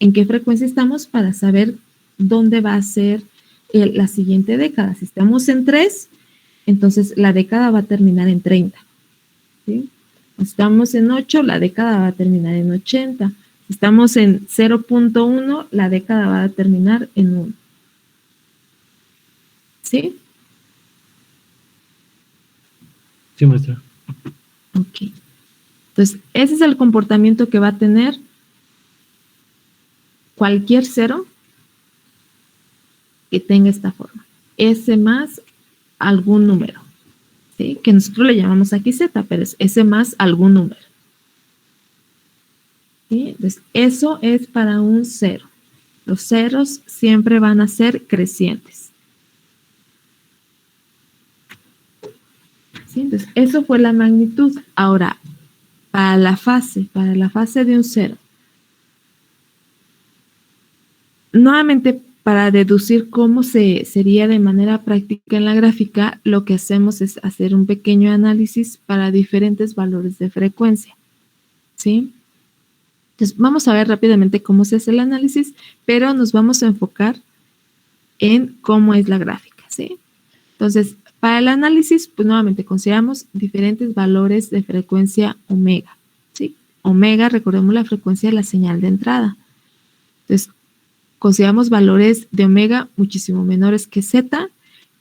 en qué frecuencia estamos para saber dónde va a ser la siguiente década. Si estamos en 3, entonces la década va a terminar en 30. ¿Sí? Si estamos en 8, la década va a terminar en 80. Si estamos en 0.1, la década va a terminar en 1. ¿Sí? Sí, muestra. Ok. Entonces, ese es el comportamiento que va a tener cualquier 0 que tenga esta forma. S más algún número. ¿Sí? Que nosotros le llamamos aquí Z, pero es S más algún número. ¿Sí? Entonces, eso es para un 0. Los ceros siempre van a ser crecientes. ¿Sí? Entonces, eso fue la magnitud. Ahora, para la fase de un 0. Nuevamente, para deducir cómo sería de manera práctica en la gráfica, lo que hacemos es hacer un pequeño análisis para diferentes valores de frecuencia. ¿Sí? Entonces, vamos a ver rápidamente cómo se hace el análisis, pero nos vamos a enfocar en cómo es la gráfica. ¿Sí? Entonces, para el análisis, pues nuevamente consideramos diferentes valores de frecuencia omega. ¿Sí? Omega, recordemos la frecuencia de la señal de entrada. Entonces, consideramos valores de omega muchísimo menores que Z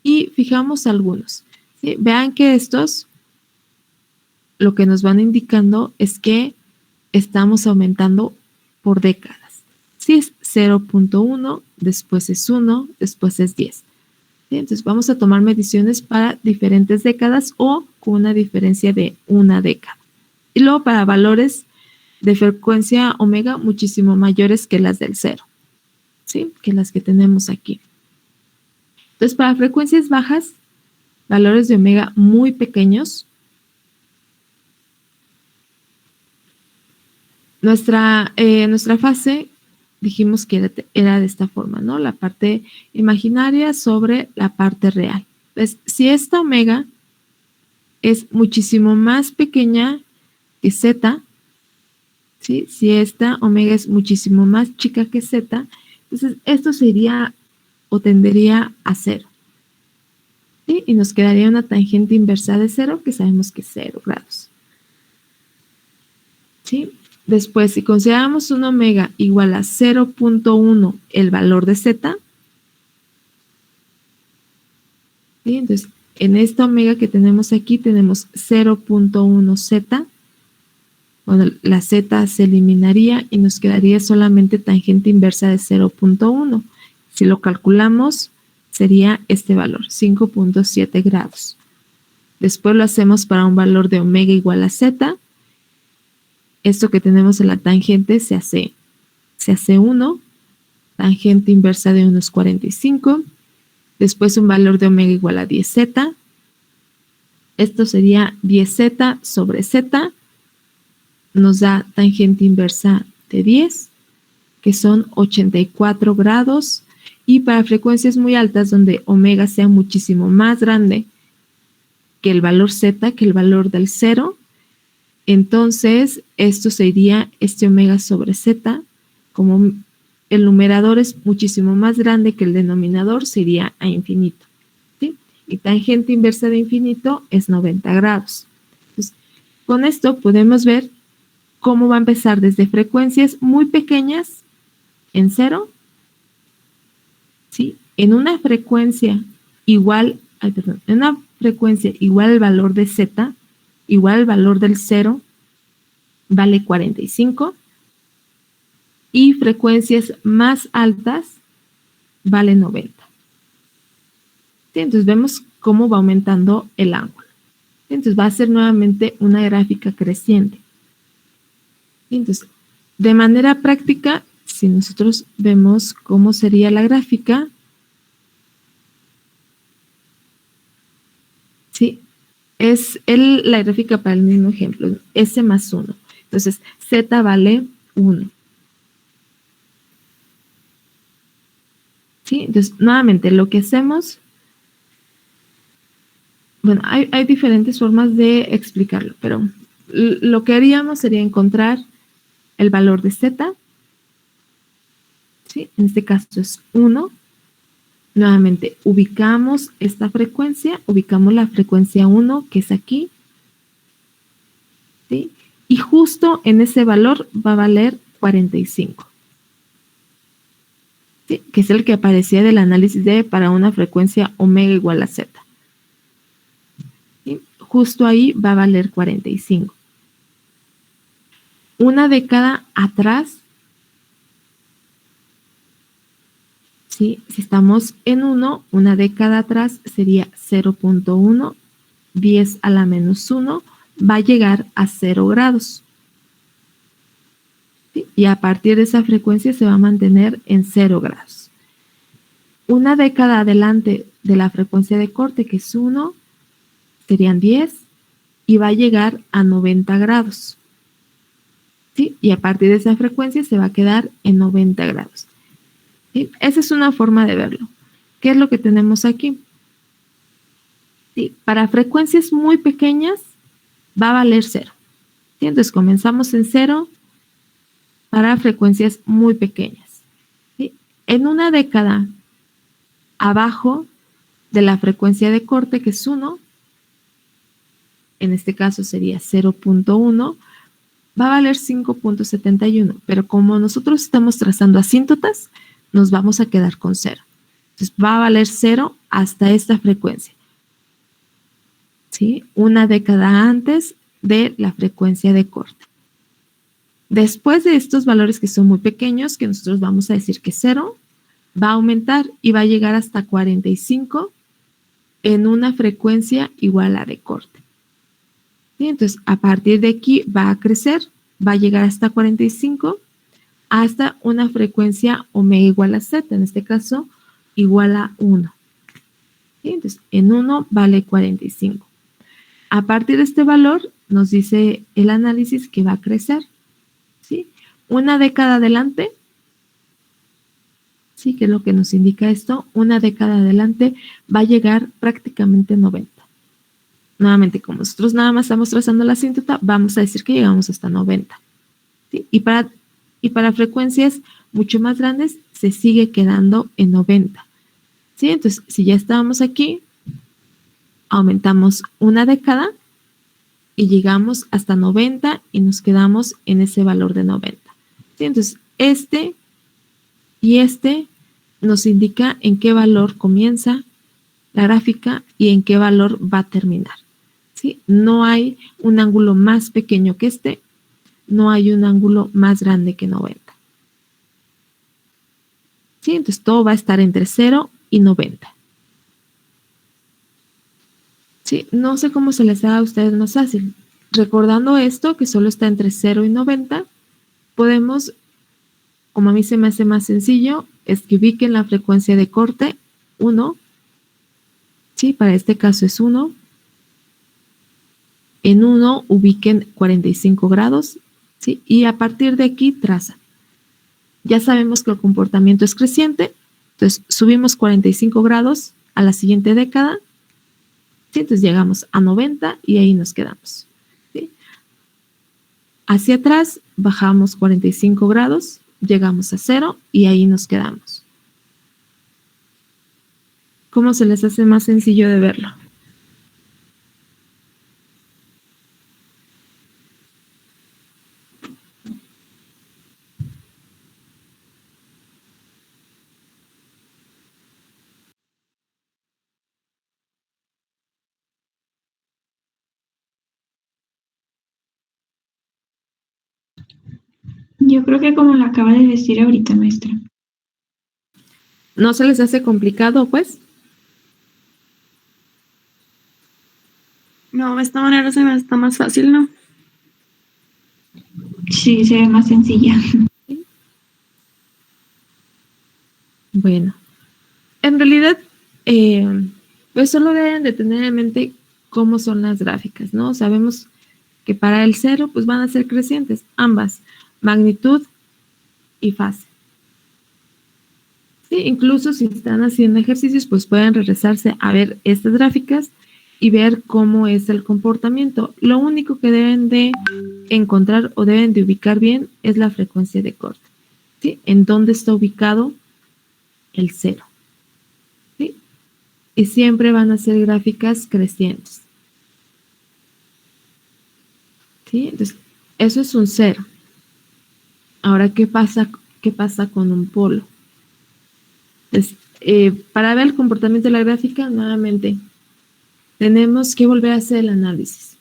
y fijamos algunos. ¿Sí? Vean que estos lo que nos van indicando es que estamos aumentando por décadas. Si es 0.1, después es 1, después es 10. ¿Sí? Entonces vamos a tomar mediciones para diferentes décadas o con una diferencia de una década. Y luego para valores de frecuencia omega muchísimo mayores que las del 0. ¿Sí? Que las que tenemos aquí. Entonces, para frecuencias bajas, valores de omega muy pequeños, nuestra fase dijimos que era de esta forma, ¿no? La parte imaginaria sobre la parte real. Entonces, si esta omega es muchísimo más pequeña que Z, ¿sí? Si esta omega es muchísimo más chica que Z, entonces esto sería o tendería a 0. ¿Sí? Y nos quedaría una tangente inversa de 0, que sabemos que es 0 grados. ¿Sí? Después, si consideramos un omega igual a 0.1 el valor de Z, ¿sí? Entonces, en esta omega que tenemos aquí tenemos 0.1 Z. Bueno, la Z se eliminaría y nos quedaría solamente tangente inversa de 0.1. Si lo calculamos, sería este valor, 5.7 grados. Después lo hacemos para un valor de omega igual a Z. Esto que tenemos en la tangente se hace 1, tangente inversa de 1 es 45. Después un valor de omega igual a 10Z. Esto sería 10Z sobre Z. Nos da tangente inversa de 10, que son 84 grados. Y para frecuencias muy altas, donde omega sea muchísimo más grande que el valor Z, que el valor del 0, entonces esto sería este omega sobre Z, como el numerador es muchísimo más grande que el denominador, se iría a infinito, ¿sí? Y tangente inversa de infinito es 90 grados. Entonces, con esto podemos ver cómo va a empezar desde frecuencias muy pequeñas en 0, ¿sí? En una frecuencia igual al valor de Z, igual al valor del 0, vale 45. Y frecuencias más altas vale 90. ¿Sí? Entonces vemos cómo va aumentando el ángulo. Entonces va a ser nuevamente una gráfica creciente. Entonces, de manera práctica, si nosotros vemos cómo sería la gráfica, ¿sí? Es la gráfica para el mismo ejemplo, S más 1. Entonces, Z vale 1. ¿Sí? Entonces, nuevamente, lo que hacemos, bueno, hay diferentes formas de explicarlo, pero lo que haríamos sería encontrar el valor de Z, ¿sí? En este caso es 1. Nuevamente, ubicamos esta frecuencia, ubicamos la frecuencia 1, que es aquí, ¿sí? Y justo en ese valor va a valer 45. ¿Sí? Que es el que aparecía del análisis de para una frecuencia omega igual a Z. ¿Sí? Justo ahí va a valer 45. Una década atrás, ¿sí? Si estamos en 1, una década atrás sería 0.1, 10 a la menos 1, va a llegar a 0 grados. ¿Sí? Y a partir de esa frecuencia se va a mantener en 0 grados. Una década adelante de la frecuencia de corte, que es 1, serían 10, y va a llegar a 90 grados. ¿Sí? Y a partir de esa frecuencia se va a quedar en 90 grados. ¿Sí? Esa es una forma de verlo. ¿Qué es lo que tenemos aquí? ¿Sí? Para frecuencias muy pequeñas va a valer 0. ¿Sí? Entonces comenzamos en 0 para frecuencias muy pequeñas. ¿Sí? En una década abajo de la frecuencia de corte, que es 1, en este caso sería 0.1, va a valer 5.71, pero como nosotros estamos trazando asíntotas, nos vamos a quedar con 0. Entonces va a valer 0 hasta esta frecuencia. ¿Sí? Una década antes de la frecuencia de corte. Después de estos valores que son muy pequeños, que nosotros vamos a decir que 0, va a aumentar y va a llegar hasta 45 en una frecuencia igual a de corte. ¿Sí? Entonces, a partir de aquí va a crecer, va a llegar hasta 45, hasta una frecuencia omega igual a Z, en este caso, igual a 1. ¿Sí? Entonces, en 1 vale 45. A partir de este valor, nos dice el análisis que va a crecer. ¿Sí? Una década adelante, ¿sí? Que es lo que nos indica esto, una década adelante va a llegar prácticamente 90. nuevamente, como nosotros nada más estamos trazando la asíntota, vamos a decir que llegamos hasta 90. ¿Sí? Y para frecuencias mucho más grandes, se sigue quedando en 90. ¿Sí? Entonces, si ya estábamos aquí, aumentamos una década y llegamos hasta 90 y nos quedamos en ese valor de 90. ¿Sí? Entonces, este y este nos indica en qué valor comienza la gráfica y en qué valor va a terminar. ¿Sí? No hay un ángulo más pequeño que este, no hay un ángulo más grande que 90. ¿Sí? Entonces todo va a estar entre 0 y 90. ¿Sí? No sé cómo se les da a ustedes más fácil. Recordando esto, que solo está entre 0 y 90, podemos, como a mí se me hace más sencillo, es que ubiquen la frecuencia de corte 1. ¿Sí? Para este caso es 1. En 1 ubiquen 45 grados, ¿sí? Y a partir de aquí trazan. Ya sabemos que el comportamiento es creciente, entonces subimos 45 grados a la siguiente década, ¿sí? Entonces llegamos a 90 y ahí nos quedamos, ¿sí? Hacia atrás bajamos 45 grados, llegamos a 0 y ahí nos quedamos. ¿Cómo se les hace más sencillo de verlo? Yo creo que como lo acaba de decir ahorita, maestra. ¿No se les hace complicado, pues? No, de esta manera se me está más fácil, ¿no? Sí, se ve más sencilla. Bueno, en realidad, pues solo deben de tener en mente cómo son las gráficas, ¿no? Sabemos que para el 0, pues van a ser crecientes, ambas, magnitud y fase. Sí, incluso si están haciendo ejercicios, pues pueden regresarse a ver estas gráficas y ver cómo es el comportamiento. Lo único que deben de encontrar o deben de ubicar bien es la frecuencia de corte, ¿sí? En dónde está ubicado el 0, ¿sí? Y siempre van a ser gráficas crecientes, ¿sí? Entonces, eso es un 0. Ahora, ¿qué pasa con un polo? Entonces, para ver el comportamiento de la gráfica, nuevamente, tenemos que volver a hacer el análisis.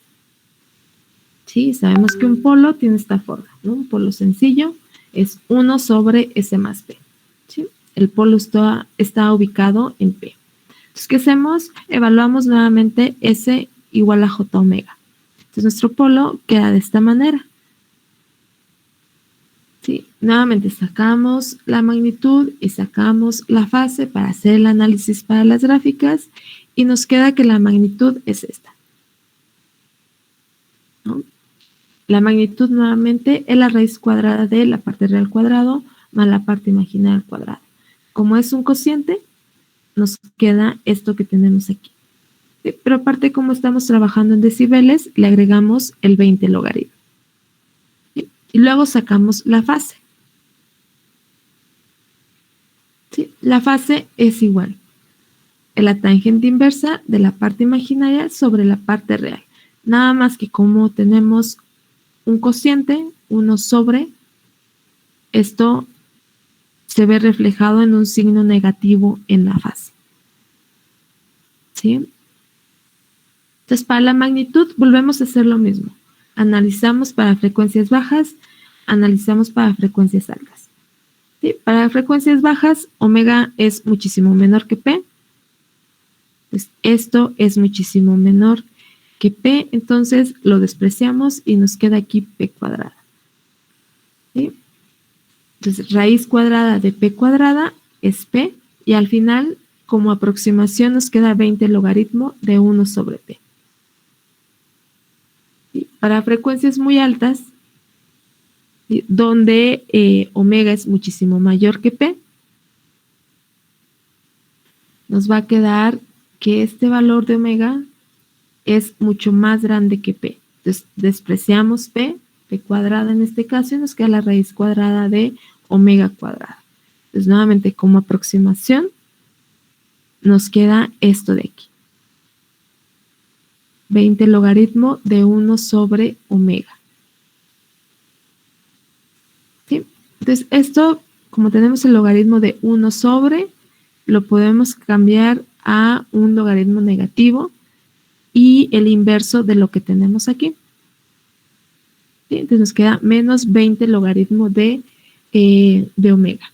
Sí, sabemos que un polo tiene esta forma, ¿no? Un polo sencillo es 1 sobre S más P. ¿Sí? El polo está ubicado en P. Entonces, ¿qué hacemos? Evaluamos nuevamente S igual a J omega. Entonces, nuestro polo queda de esta manera. ¿Sí? Nuevamente sacamos la magnitud y sacamos la fase para hacer el análisis para las gráficas y nos queda que la magnitud es esta, ¿no? La magnitud nuevamente es la raíz cuadrada de la parte real al cuadrado más la parte imaginaria al cuadrado. Como es un cociente, nos queda esto que tenemos aquí. ¿Sí? Pero aparte, como estamos trabajando en decibeles, le agregamos el 20 logaritmo. ¿Sí? Y luego sacamos la fase. ¿Sí? La fase es igual a la tangente inversa de la parte imaginaria sobre la parte real. Nada más que como tenemos un cociente, 1 sobre, esto se ve reflejado en un signo negativo en la fase. ¿Sí? Entonces, para la magnitud volvemos a hacer lo mismo. Analizamos para frecuencias bajas, analizamos para frecuencias altas. ¿Sí? Para frecuencias bajas, omega es muchísimo menor que P. Pues esto es muchísimo menor que P, entonces lo despreciamos y nos queda aquí P cuadrada. ¿Sí? Entonces, raíz cuadrada de P cuadrada es P y al final, como aproximación, nos queda 20 logaritmo de 1 sobre P. ¿Sí? Para frecuencias muy altas, ¿sí? Donde omega es muchísimo mayor que P, nos va a quedar que este valor de omega es mucho más grande que P. Entonces, despreciamos P cuadrada en este caso, y nos queda la raíz cuadrada de omega cuadrada. Entonces, nuevamente, como aproximación, nos queda esto de aquí. 20 logaritmo de 1 sobre omega. ¿Sí? Entonces, esto, como tenemos el logaritmo de 1 sobre, lo podemos cambiar a un logaritmo negativo y el inverso de lo que tenemos aquí. ¿Sí? Entonces nos queda menos 20 logaritmo de omega.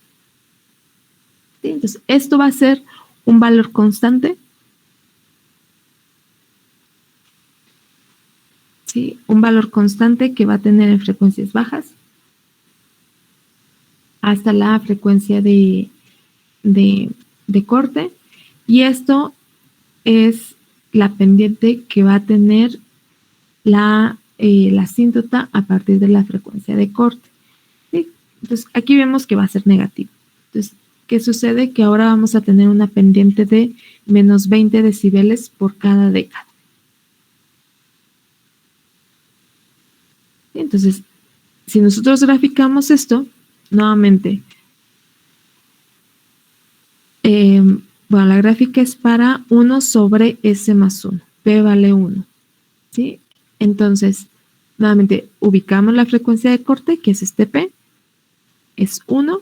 ¿Sí? Entonces esto va a ser un valor constante. ¿Sí? Un valor constante que va a tener en frecuencias bajas hasta la frecuencia de corte. Y esto es la pendiente que va a tener la asíntota a partir de la frecuencia de corte. ¿Sí? Entonces, aquí vemos que va a ser negativo. Entonces, ¿qué sucede? Que ahora vamos a tener una pendiente de menos 20 decibeles por cada década. Entonces, si nosotros graficamos esto, nuevamente, bueno, la gráfica es para 1 sobre S más 1. P vale 1. ¿Sí? Entonces, nuevamente, ubicamos la frecuencia de corte, que es este P, es 1.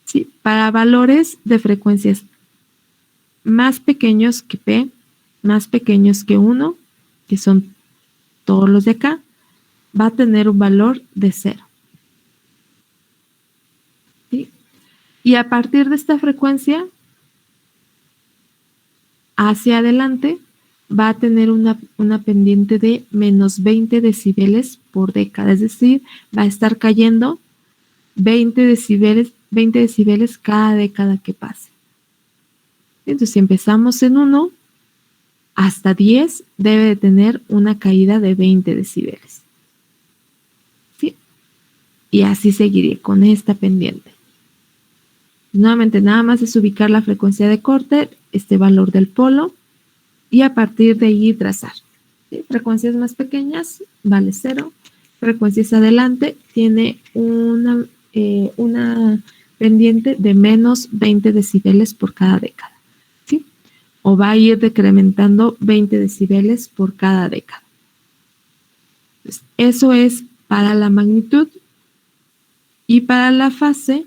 ¿Sí? Para valores de frecuencias más pequeños que P, más pequeños que 1, que son todos los de acá, va a tener un valor de 0. ¿Sí? Y a partir de esta frecuencia, hacia adelante, va a tener una pendiente de menos 20 decibeles por década. Es decir, va a estar cayendo 20 decibeles cada década que pase. Entonces, si empezamos en 1, hasta 10 debe de tener una caída de 20 decibeles. ¿Sí? Y así seguiré con esta pendiente. Nuevamente, nada más es ubicar la frecuencia de corte, este valor del polo, y a partir de ahí trazar. ¿Sí? Frecuencias más pequeñas, vale 0. Frecuencias adelante, tiene una pendiente de menos 20 decibeles por cada década. ¿Sí? O va a ir decrementando 20 decibeles por cada década. Entonces, eso es para la magnitud. Y para la fase,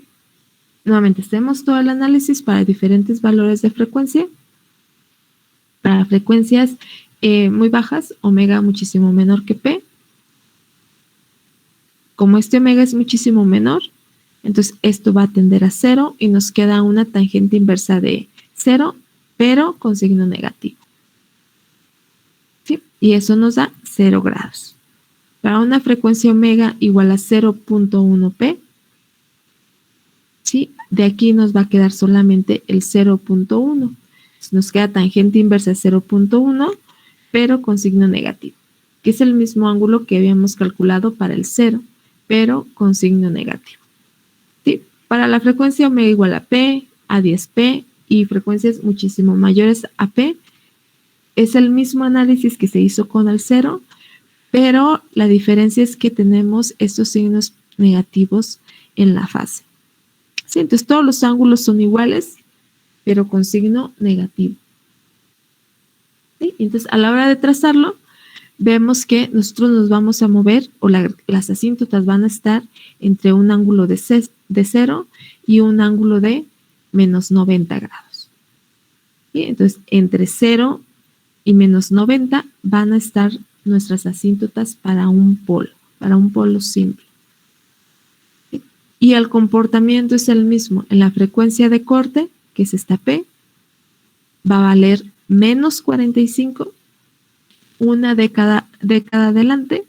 nuevamente, hacemos todo el análisis para diferentes valores de frecuencia. Para frecuencias muy bajas, omega muchísimo menor que P. Como este omega es muchísimo menor, entonces esto va a tender a 0 y nos queda una tangente inversa de 0, pero con signo negativo. ¿Sí? Y eso nos da 0 grados. Para una frecuencia omega igual a 0.1 P, ¿sí? De aquí nos va a quedar solamente el 0.1. Nos queda tangente inversa 0.1, pero con signo negativo, que es el mismo ángulo que habíamos calculado para el 0, pero con signo negativo. ¿Sí? Para la frecuencia omega igual a P, a 10P y frecuencias muchísimo mayores a P, es el mismo análisis que se hizo con el 0, pero la diferencia es que tenemos estos signos negativos en la fase. ¿Sí? Entonces todos los ángulos son iguales, pero con signo negativo. ¿Sí? Entonces, a la hora de trazarlo, vemos que nosotros nos vamos a mover, o las asíntotas van a estar entre un ángulo de 0 y un ángulo de menos 90 grados. ¿Sí? Entonces, entre 0 y menos 90 van a estar nuestras asíntotas para un polo simple. ¿Sí? Y el comportamiento es el mismo. En la frecuencia de corte, que es esta P, va a valer menos 45, una década adelante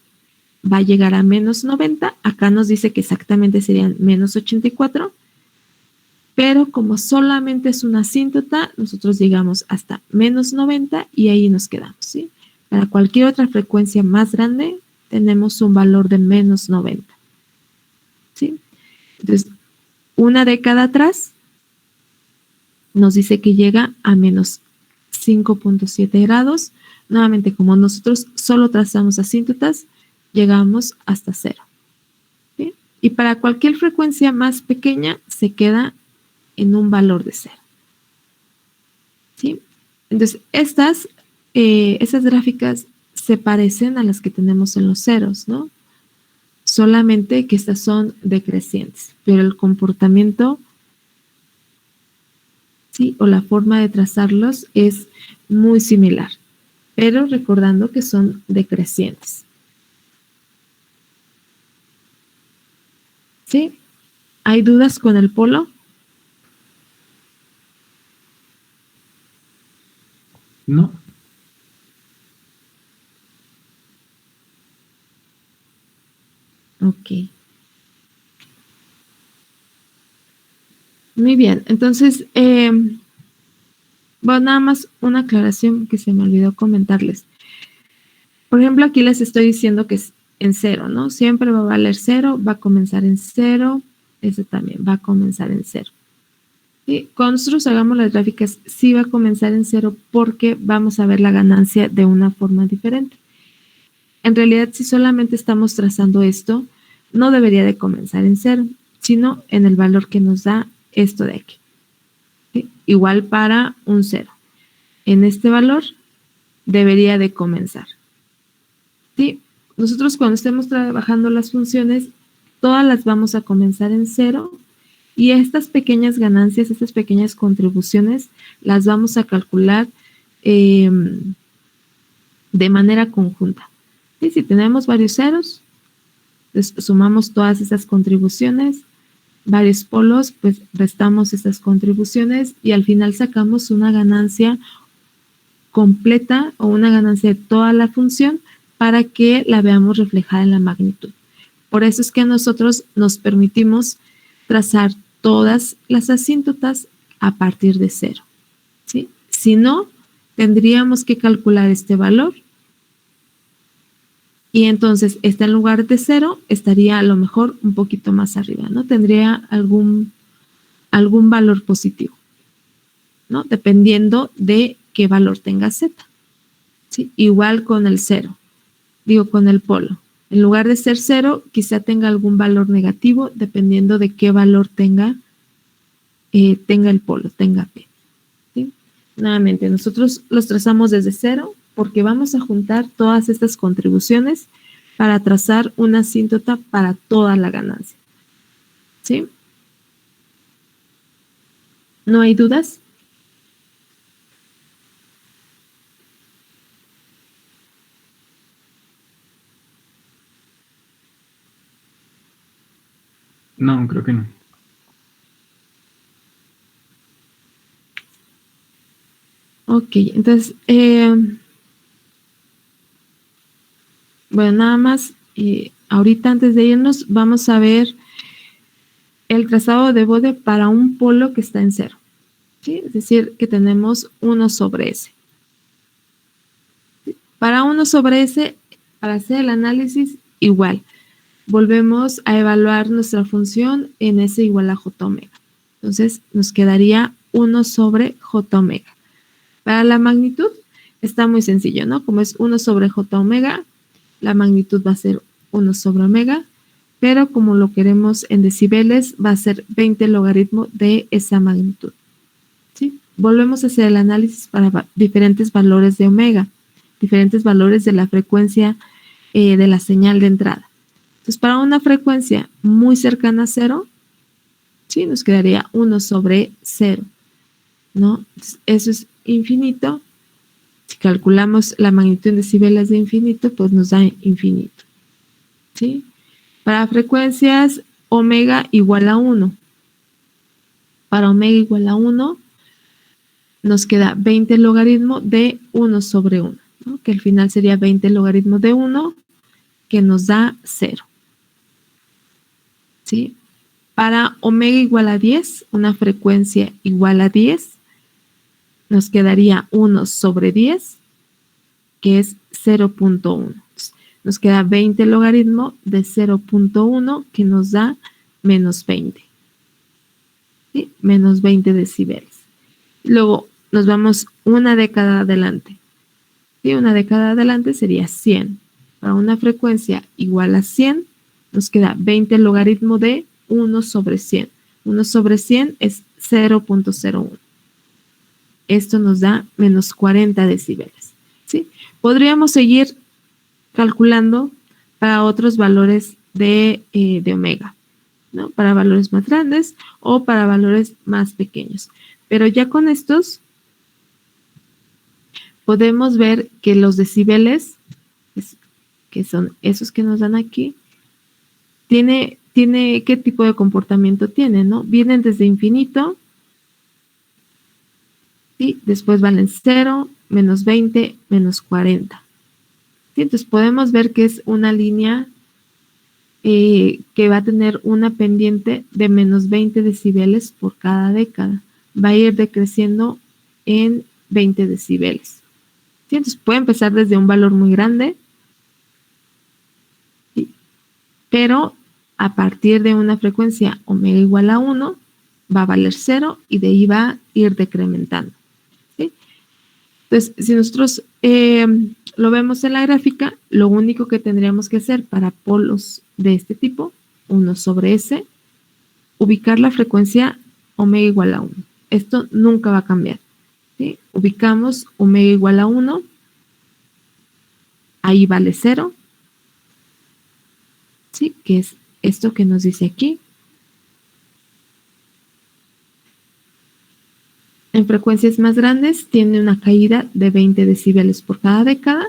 va a llegar a menos 90, acá nos dice que exactamente serían menos 84, pero como solamente es una asíntota, nosotros llegamos hasta menos 90 y ahí nos quedamos, ¿sí? Para cualquier otra frecuencia más grande, tenemos un valor de menos 90, ¿sí? Entonces, una década atrás, nos dice que llega a menos 5.7 grados, Nuevamente, como nosotros solo trazamos asíntotas, llegamos hasta 0. ¿Sí? Y para cualquier frecuencia más pequeña, se queda en un valor de 0. ¿Sí? Entonces, estas gráficas se parecen a las que tenemos en los ceros, ¿no? Solamente que estas son decrecientes, pero el comportamiento, ¿sí? O la forma de trazarlos es muy similar, pero recordando que son decrecientes. ¿Sí? ¿Hay dudas con el polo? No. Ok. Muy bien, entonces, bueno, nada más una aclaración que se me olvidó comentarles. Por ejemplo, aquí les estoy diciendo que es en 0, ¿no? Siempre va a valer 0, va a comenzar en 0, ese también va a comenzar en 0. ¿Sí? Cuando nosotros hagamos las gráficas, sí va a comenzar en 0 porque vamos a ver la ganancia de una forma diferente. En realidad, si solamente estamos trazando esto, no debería de comenzar en 0, sino en el valor que nos da esto de aquí. ¿Sí? Igual para un 0. En este valor debería de comenzar. ¿Sí? Nosotros cuando estemos trabajando las funciones, todas las vamos a comenzar en 0 y estas pequeñas ganancias, estas pequeñas contribuciones, las vamos a calcular de manera conjunta. ¿Sí? Si tenemos varios ceros, pues sumamos todas esas contribuciones, varios polos, pues restamos estas contribuciones y al final sacamos una ganancia completa o una ganancia de toda la función para que la veamos reflejada en la magnitud. Por eso es que nosotros nos permitimos trazar todas las asíntotas a partir de 0. ¿Sí? Si no, tendríamos que calcular este valor y entonces este en lugar de 0 estaría a lo mejor un poquito más arriba, ¿no? Tendría algún valor positivo, ¿no? Dependiendo de qué valor tenga z. ¿Sí? Igual con el 0, con el polo. En lugar de ser 0, quizá tenga algún valor negativo dependiendo de qué valor tenga el polo, tenga P. ¿Sí? Nuevamente, nosotros los trazamos desde 0 porque vamos a juntar todas estas contribuciones para trazar una asíntota para toda la ganancia. ¿Sí? ¿No hay dudas? No, creo que no. Ok, entonces, bueno, nada más, ahorita antes de irnos, vamos a ver el trazado de Bode para un polo que está en 0. ¿Sí? Es decir, que tenemos 1 sobre S. ¿Sí? Para 1 sobre S, para hacer el análisis, igual. Volvemos a evaluar nuestra función en S igual a J omega. Entonces, nos quedaría 1 sobre J omega. Para la magnitud, está muy sencillo, ¿no? Como es 1 sobre J omega, la magnitud va a ser 1 sobre omega, pero como lo queremos en decibeles, va a ser 20 logaritmo de esa magnitud. ¿Sí? Volvemos a hacer el análisis para diferentes valores de omega, diferentes valores de la frecuencia de la señal de entrada. Entonces, para una frecuencia muy cercana a 0, ¿sí? Nos quedaría 1 sobre 0, ¿no? Entonces, eso es infinito. Si calculamos la magnitud en decibeles de infinito, pues nos da infinito. ¿Sí? Para frecuencias omega igual a 1. Para omega igual a 1, nos queda 20 logaritmo de 1 sobre 1, ¿no? Que al final sería 20 logaritmo de 1, que nos da 0. ¿Sí? Para omega igual a 10, una frecuencia igual a 10, nos quedaría 1 sobre 10, que es 0.1. Nos queda 20 logaritmo de 0.1, que nos da menos 20. ¿Sí? Menos 20 decibeles. Luego nos vamos una década adelante. ¿Sí? Una década adelante sería 100. Para una frecuencia igual a 100, nos queda 20 logaritmo de 1 sobre 100. 1 sobre 100 es 0.01. Esto nos da menos 40 decibeles. ¿Sí? Podríamos seguir calculando para otros valores de omega, ¿no? Para valores más grandes o para valores más pequeños. Pero ya con estos podemos ver que los decibeles, que son esos que nos dan aquí, tiene qué tipo de comportamiento tiene, ¿no? Vienen desde infinito, ¿sí? Después valen 0, menos 20, menos 40. ¿Sí? Entonces podemos ver que es una línea que va a tener una pendiente de menos 20 decibeles por cada década. Va a ir decreciendo en 20 decibeles. ¿Sí? Entonces puede empezar desde un valor muy grande, ¿sí? Pero a partir de una frecuencia omega igual a 1, va a valer 0 y de ahí va a ir decrementando. ¿Sí? Entonces, si nosotros lo vemos en la gráfica, lo único que tendríamos que hacer para polos de este tipo, 1 sobre S, ubicar la frecuencia omega igual a 1. Esto nunca va a cambiar. ¿Sí? Ubicamos omega igual a 1, ahí vale 0, ¿sí? Que es esto que nos dice aquí. En frecuencias más grandes tiene una caída de 20 decibeles por cada década,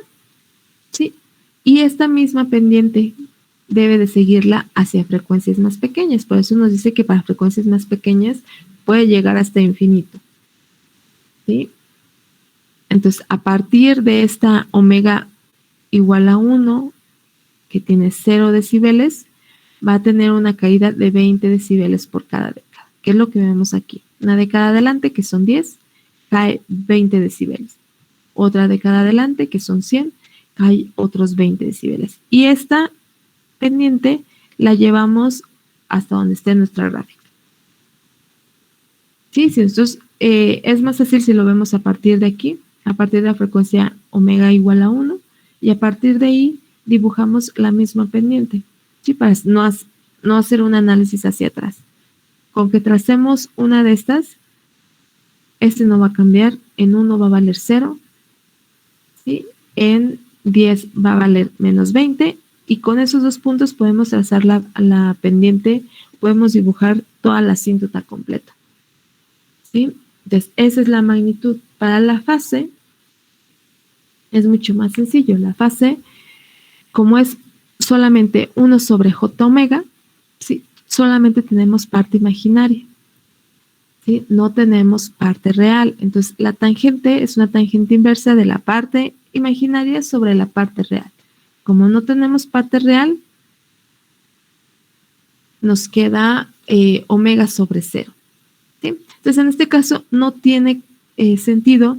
¿sí? Y esta misma pendiente debe de seguirla hacia frecuencias más pequeñas. Por eso nos dice que para frecuencias más pequeñas puede llegar hasta infinito, ¿sí? Entonces, a partir de esta omega igual a 1, que tiene 0 decibeles, va a tener una caída de 20 decibeles por cada década, que es lo que vemos aquí. Una década adelante, que son 10, cae 20 decibeles. Otra década adelante, que son 100, cae otros 20 decibeles. Y esta pendiente la llevamos hasta donde esté nuestra gráfica. Sí, entonces es más fácil si lo vemos a partir de aquí, a partir de la frecuencia omega igual a 1, y a partir de ahí dibujamos la misma pendiente, ¿sí? Para no hacer un análisis hacia atrás. Con que tracemos una de estas, este no va a cambiar, en 1 va a valer 0, ¿sí? En 10 va a valer menos 20, y con esos dos puntos podemos trazar la pendiente, podemos dibujar toda la asíntota completa, ¿sí? Entonces, esa es la magnitud. Para la fase, es mucho más sencillo. La fase, como es solamente 1 sobre j omega, ¿sí? Solamente tenemos parte imaginaria, ¿sí? No tenemos parte real. Entonces, la tangente es una tangente inversa de la parte imaginaria sobre la parte real. Como no tenemos parte real, nos queda omega sobre 0. ¿Sí? Entonces, en este caso, no tiene sentido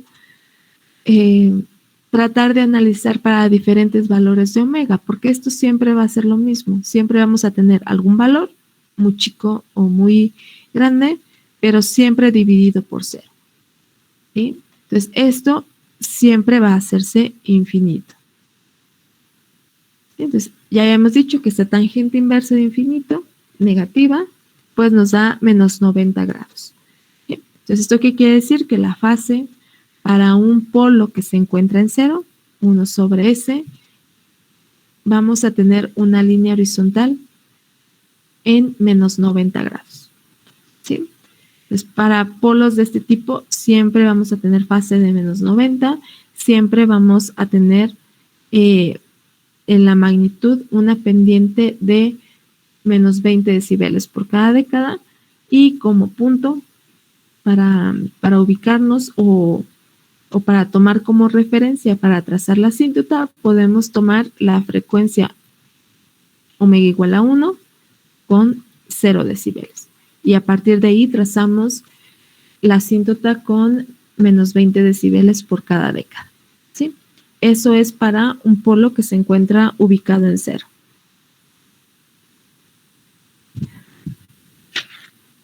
tratar de analizar para diferentes valores de omega, porque esto siempre va a ser lo mismo. Siempre vamos a tener algún valor, muy chico o muy grande, pero siempre dividido por 0. ¿Sí? Entonces, esto siempre va a hacerse infinito. ¿Sí? Entonces, ya habíamos dicho que esta tangente inversa de infinito, negativa, pues nos da menos 90 grados. ¿Sí? Entonces, ¿esto qué quiere decir? Que la fase para un polo que se encuentra en 0, 1 sobre S, vamos a tener una línea horizontal en menos 90 grados. ¿Sí? Entonces, para polos de este tipo, siempre vamos a tener fase de menos 90, siempre vamos a tener en la magnitud una pendiente de menos 20 decibeles por cada década, y como punto para ubicarnos o para tomar como referencia para trazar la asíntota, podemos tomar la frecuencia omega igual a 1 con 0 decibeles. Y a partir de ahí trazamos la asíntota con menos 20 decibeles por cada década. ¿Sí? Eso es para un polo que se encuentra ubicado en 0.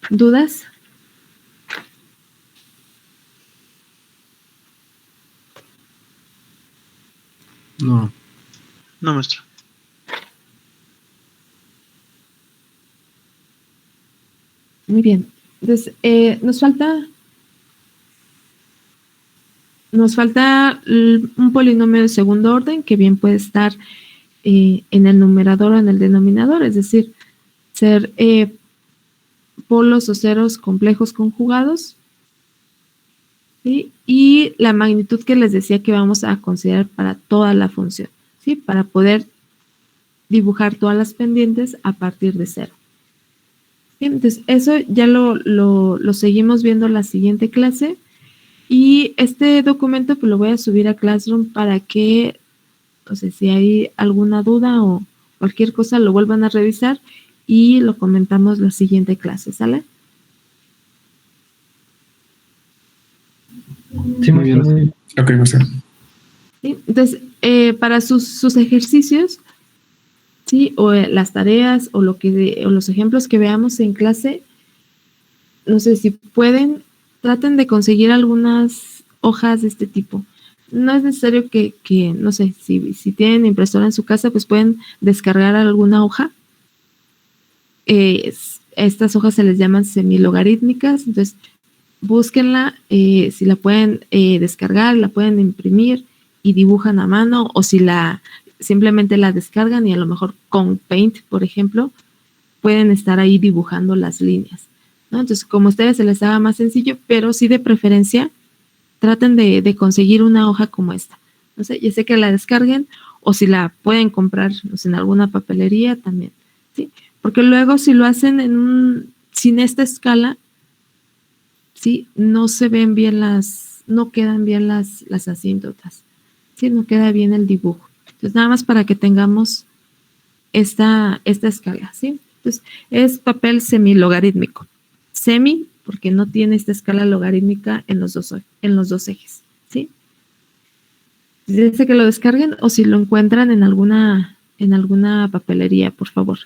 ¿Dudas? No. No, maestra. Muy bien. Entonces, nos falta un polinomio de segundo orden que bien puede estar en el numerador o en el denominador, es decir, ser polos o ceros complejos conjugados, ¿sí? Y la magnitud que les decía que vamos a considerar para toda la función, ¿sí? Para poder dibujar todas las pendientes a partir de 0. Bien, entonces, eso ya lo seguimos viendo la siguiente clase. Y este documento pues lo voy a subir a Classroom para que, no sé, si hay alguna duda o cualquier cosa, lo vuelvan a revisar y lo comentamos la siguiente clase, ¿sale? Sí, muy bien. Ok, maestra. ¿Sí? Entonces, para sus ejercicios, ¿sí? O las tareas o los ejemplos que veamos en clase, no sé si pueden, traten de conseguir algunas hojas de este tipo. No es necesario que no sé, si tienen impresora en su casa, pues pueden descargar alguna hoja. Estas hojas se les llaman semilogarítmicas, entonces búsquenla, si la pueden descargar, la pueden imprimir y dibujan a mano, o si simplemente la descargan y a lo mejor con Paint, por ejemplo, pueden estar ahí dibujando las líneas, ¿no? Entonces, como a ustedes se les haga más sencillo, pero sí de preferencia, traten de conseguir una hoja como esta. No sé, ya sé que la descarguen, o si la pueden comprar, no sé, en alguna papelería también, ¿sí? Porque luego si lo hacen sin esta escala, ¿sí? No se ven bien no quedan bien las asíntotas, ¿sí? No queda bien el dibujo. Entonces, nada más para que tengamos esta escala, ¿sí? Entonces, es papel semilogarítmico. Semi, porque no tiene esta escala logarítmica en los dos ejes, ¿sí? Dice que lo descarguen o si lo encuentran en alguna papelería, por favor.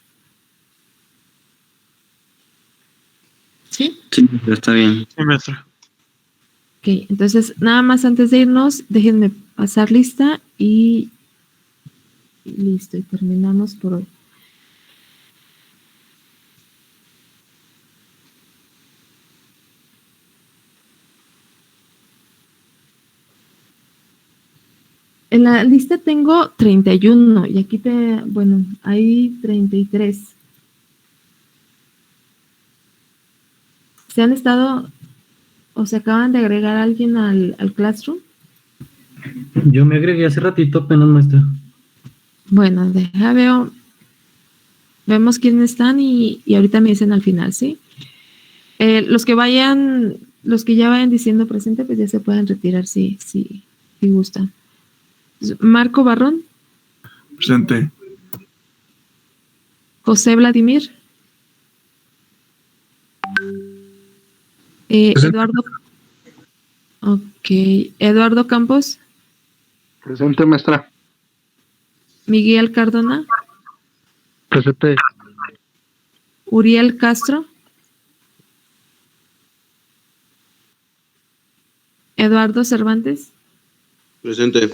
¿Sí? Sí, está bien. Sí, maestra. Ok, entonces nada más antes de irnos, déjenme pasar lista y listo, y terminamos por hoy. En la lista tengo 31 y aquí hay 33. ¿Se han estado o se acaban de agregar a alguien al Classroom? Yo me agregué hace ratito apenas, maestra. Bueno, vemos quiénes están y ahorita me dicen al final, ¿sí? Los que ya vayan diciendo presente, pues ya se pueden retirar si gustan. Marco Barrón. Presente. José Vladimir. Eduardo. Ok. Eduardo Campos. Presente, maestra. Miguel Cardona. Presente. Uriel Castro. Eduardo Cervantes. Presente.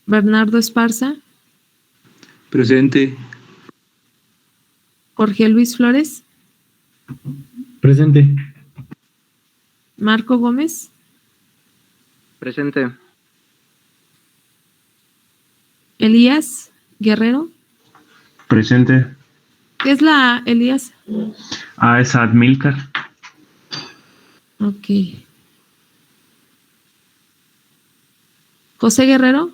Bernardo Esparza. Presente. Jorge Luis Flores. Presente. Marco Gómez. Presente. Elías Guerrero. Presente. ¿Qué es la A, Elías? Es Admilcar. Ok. José Guerrero.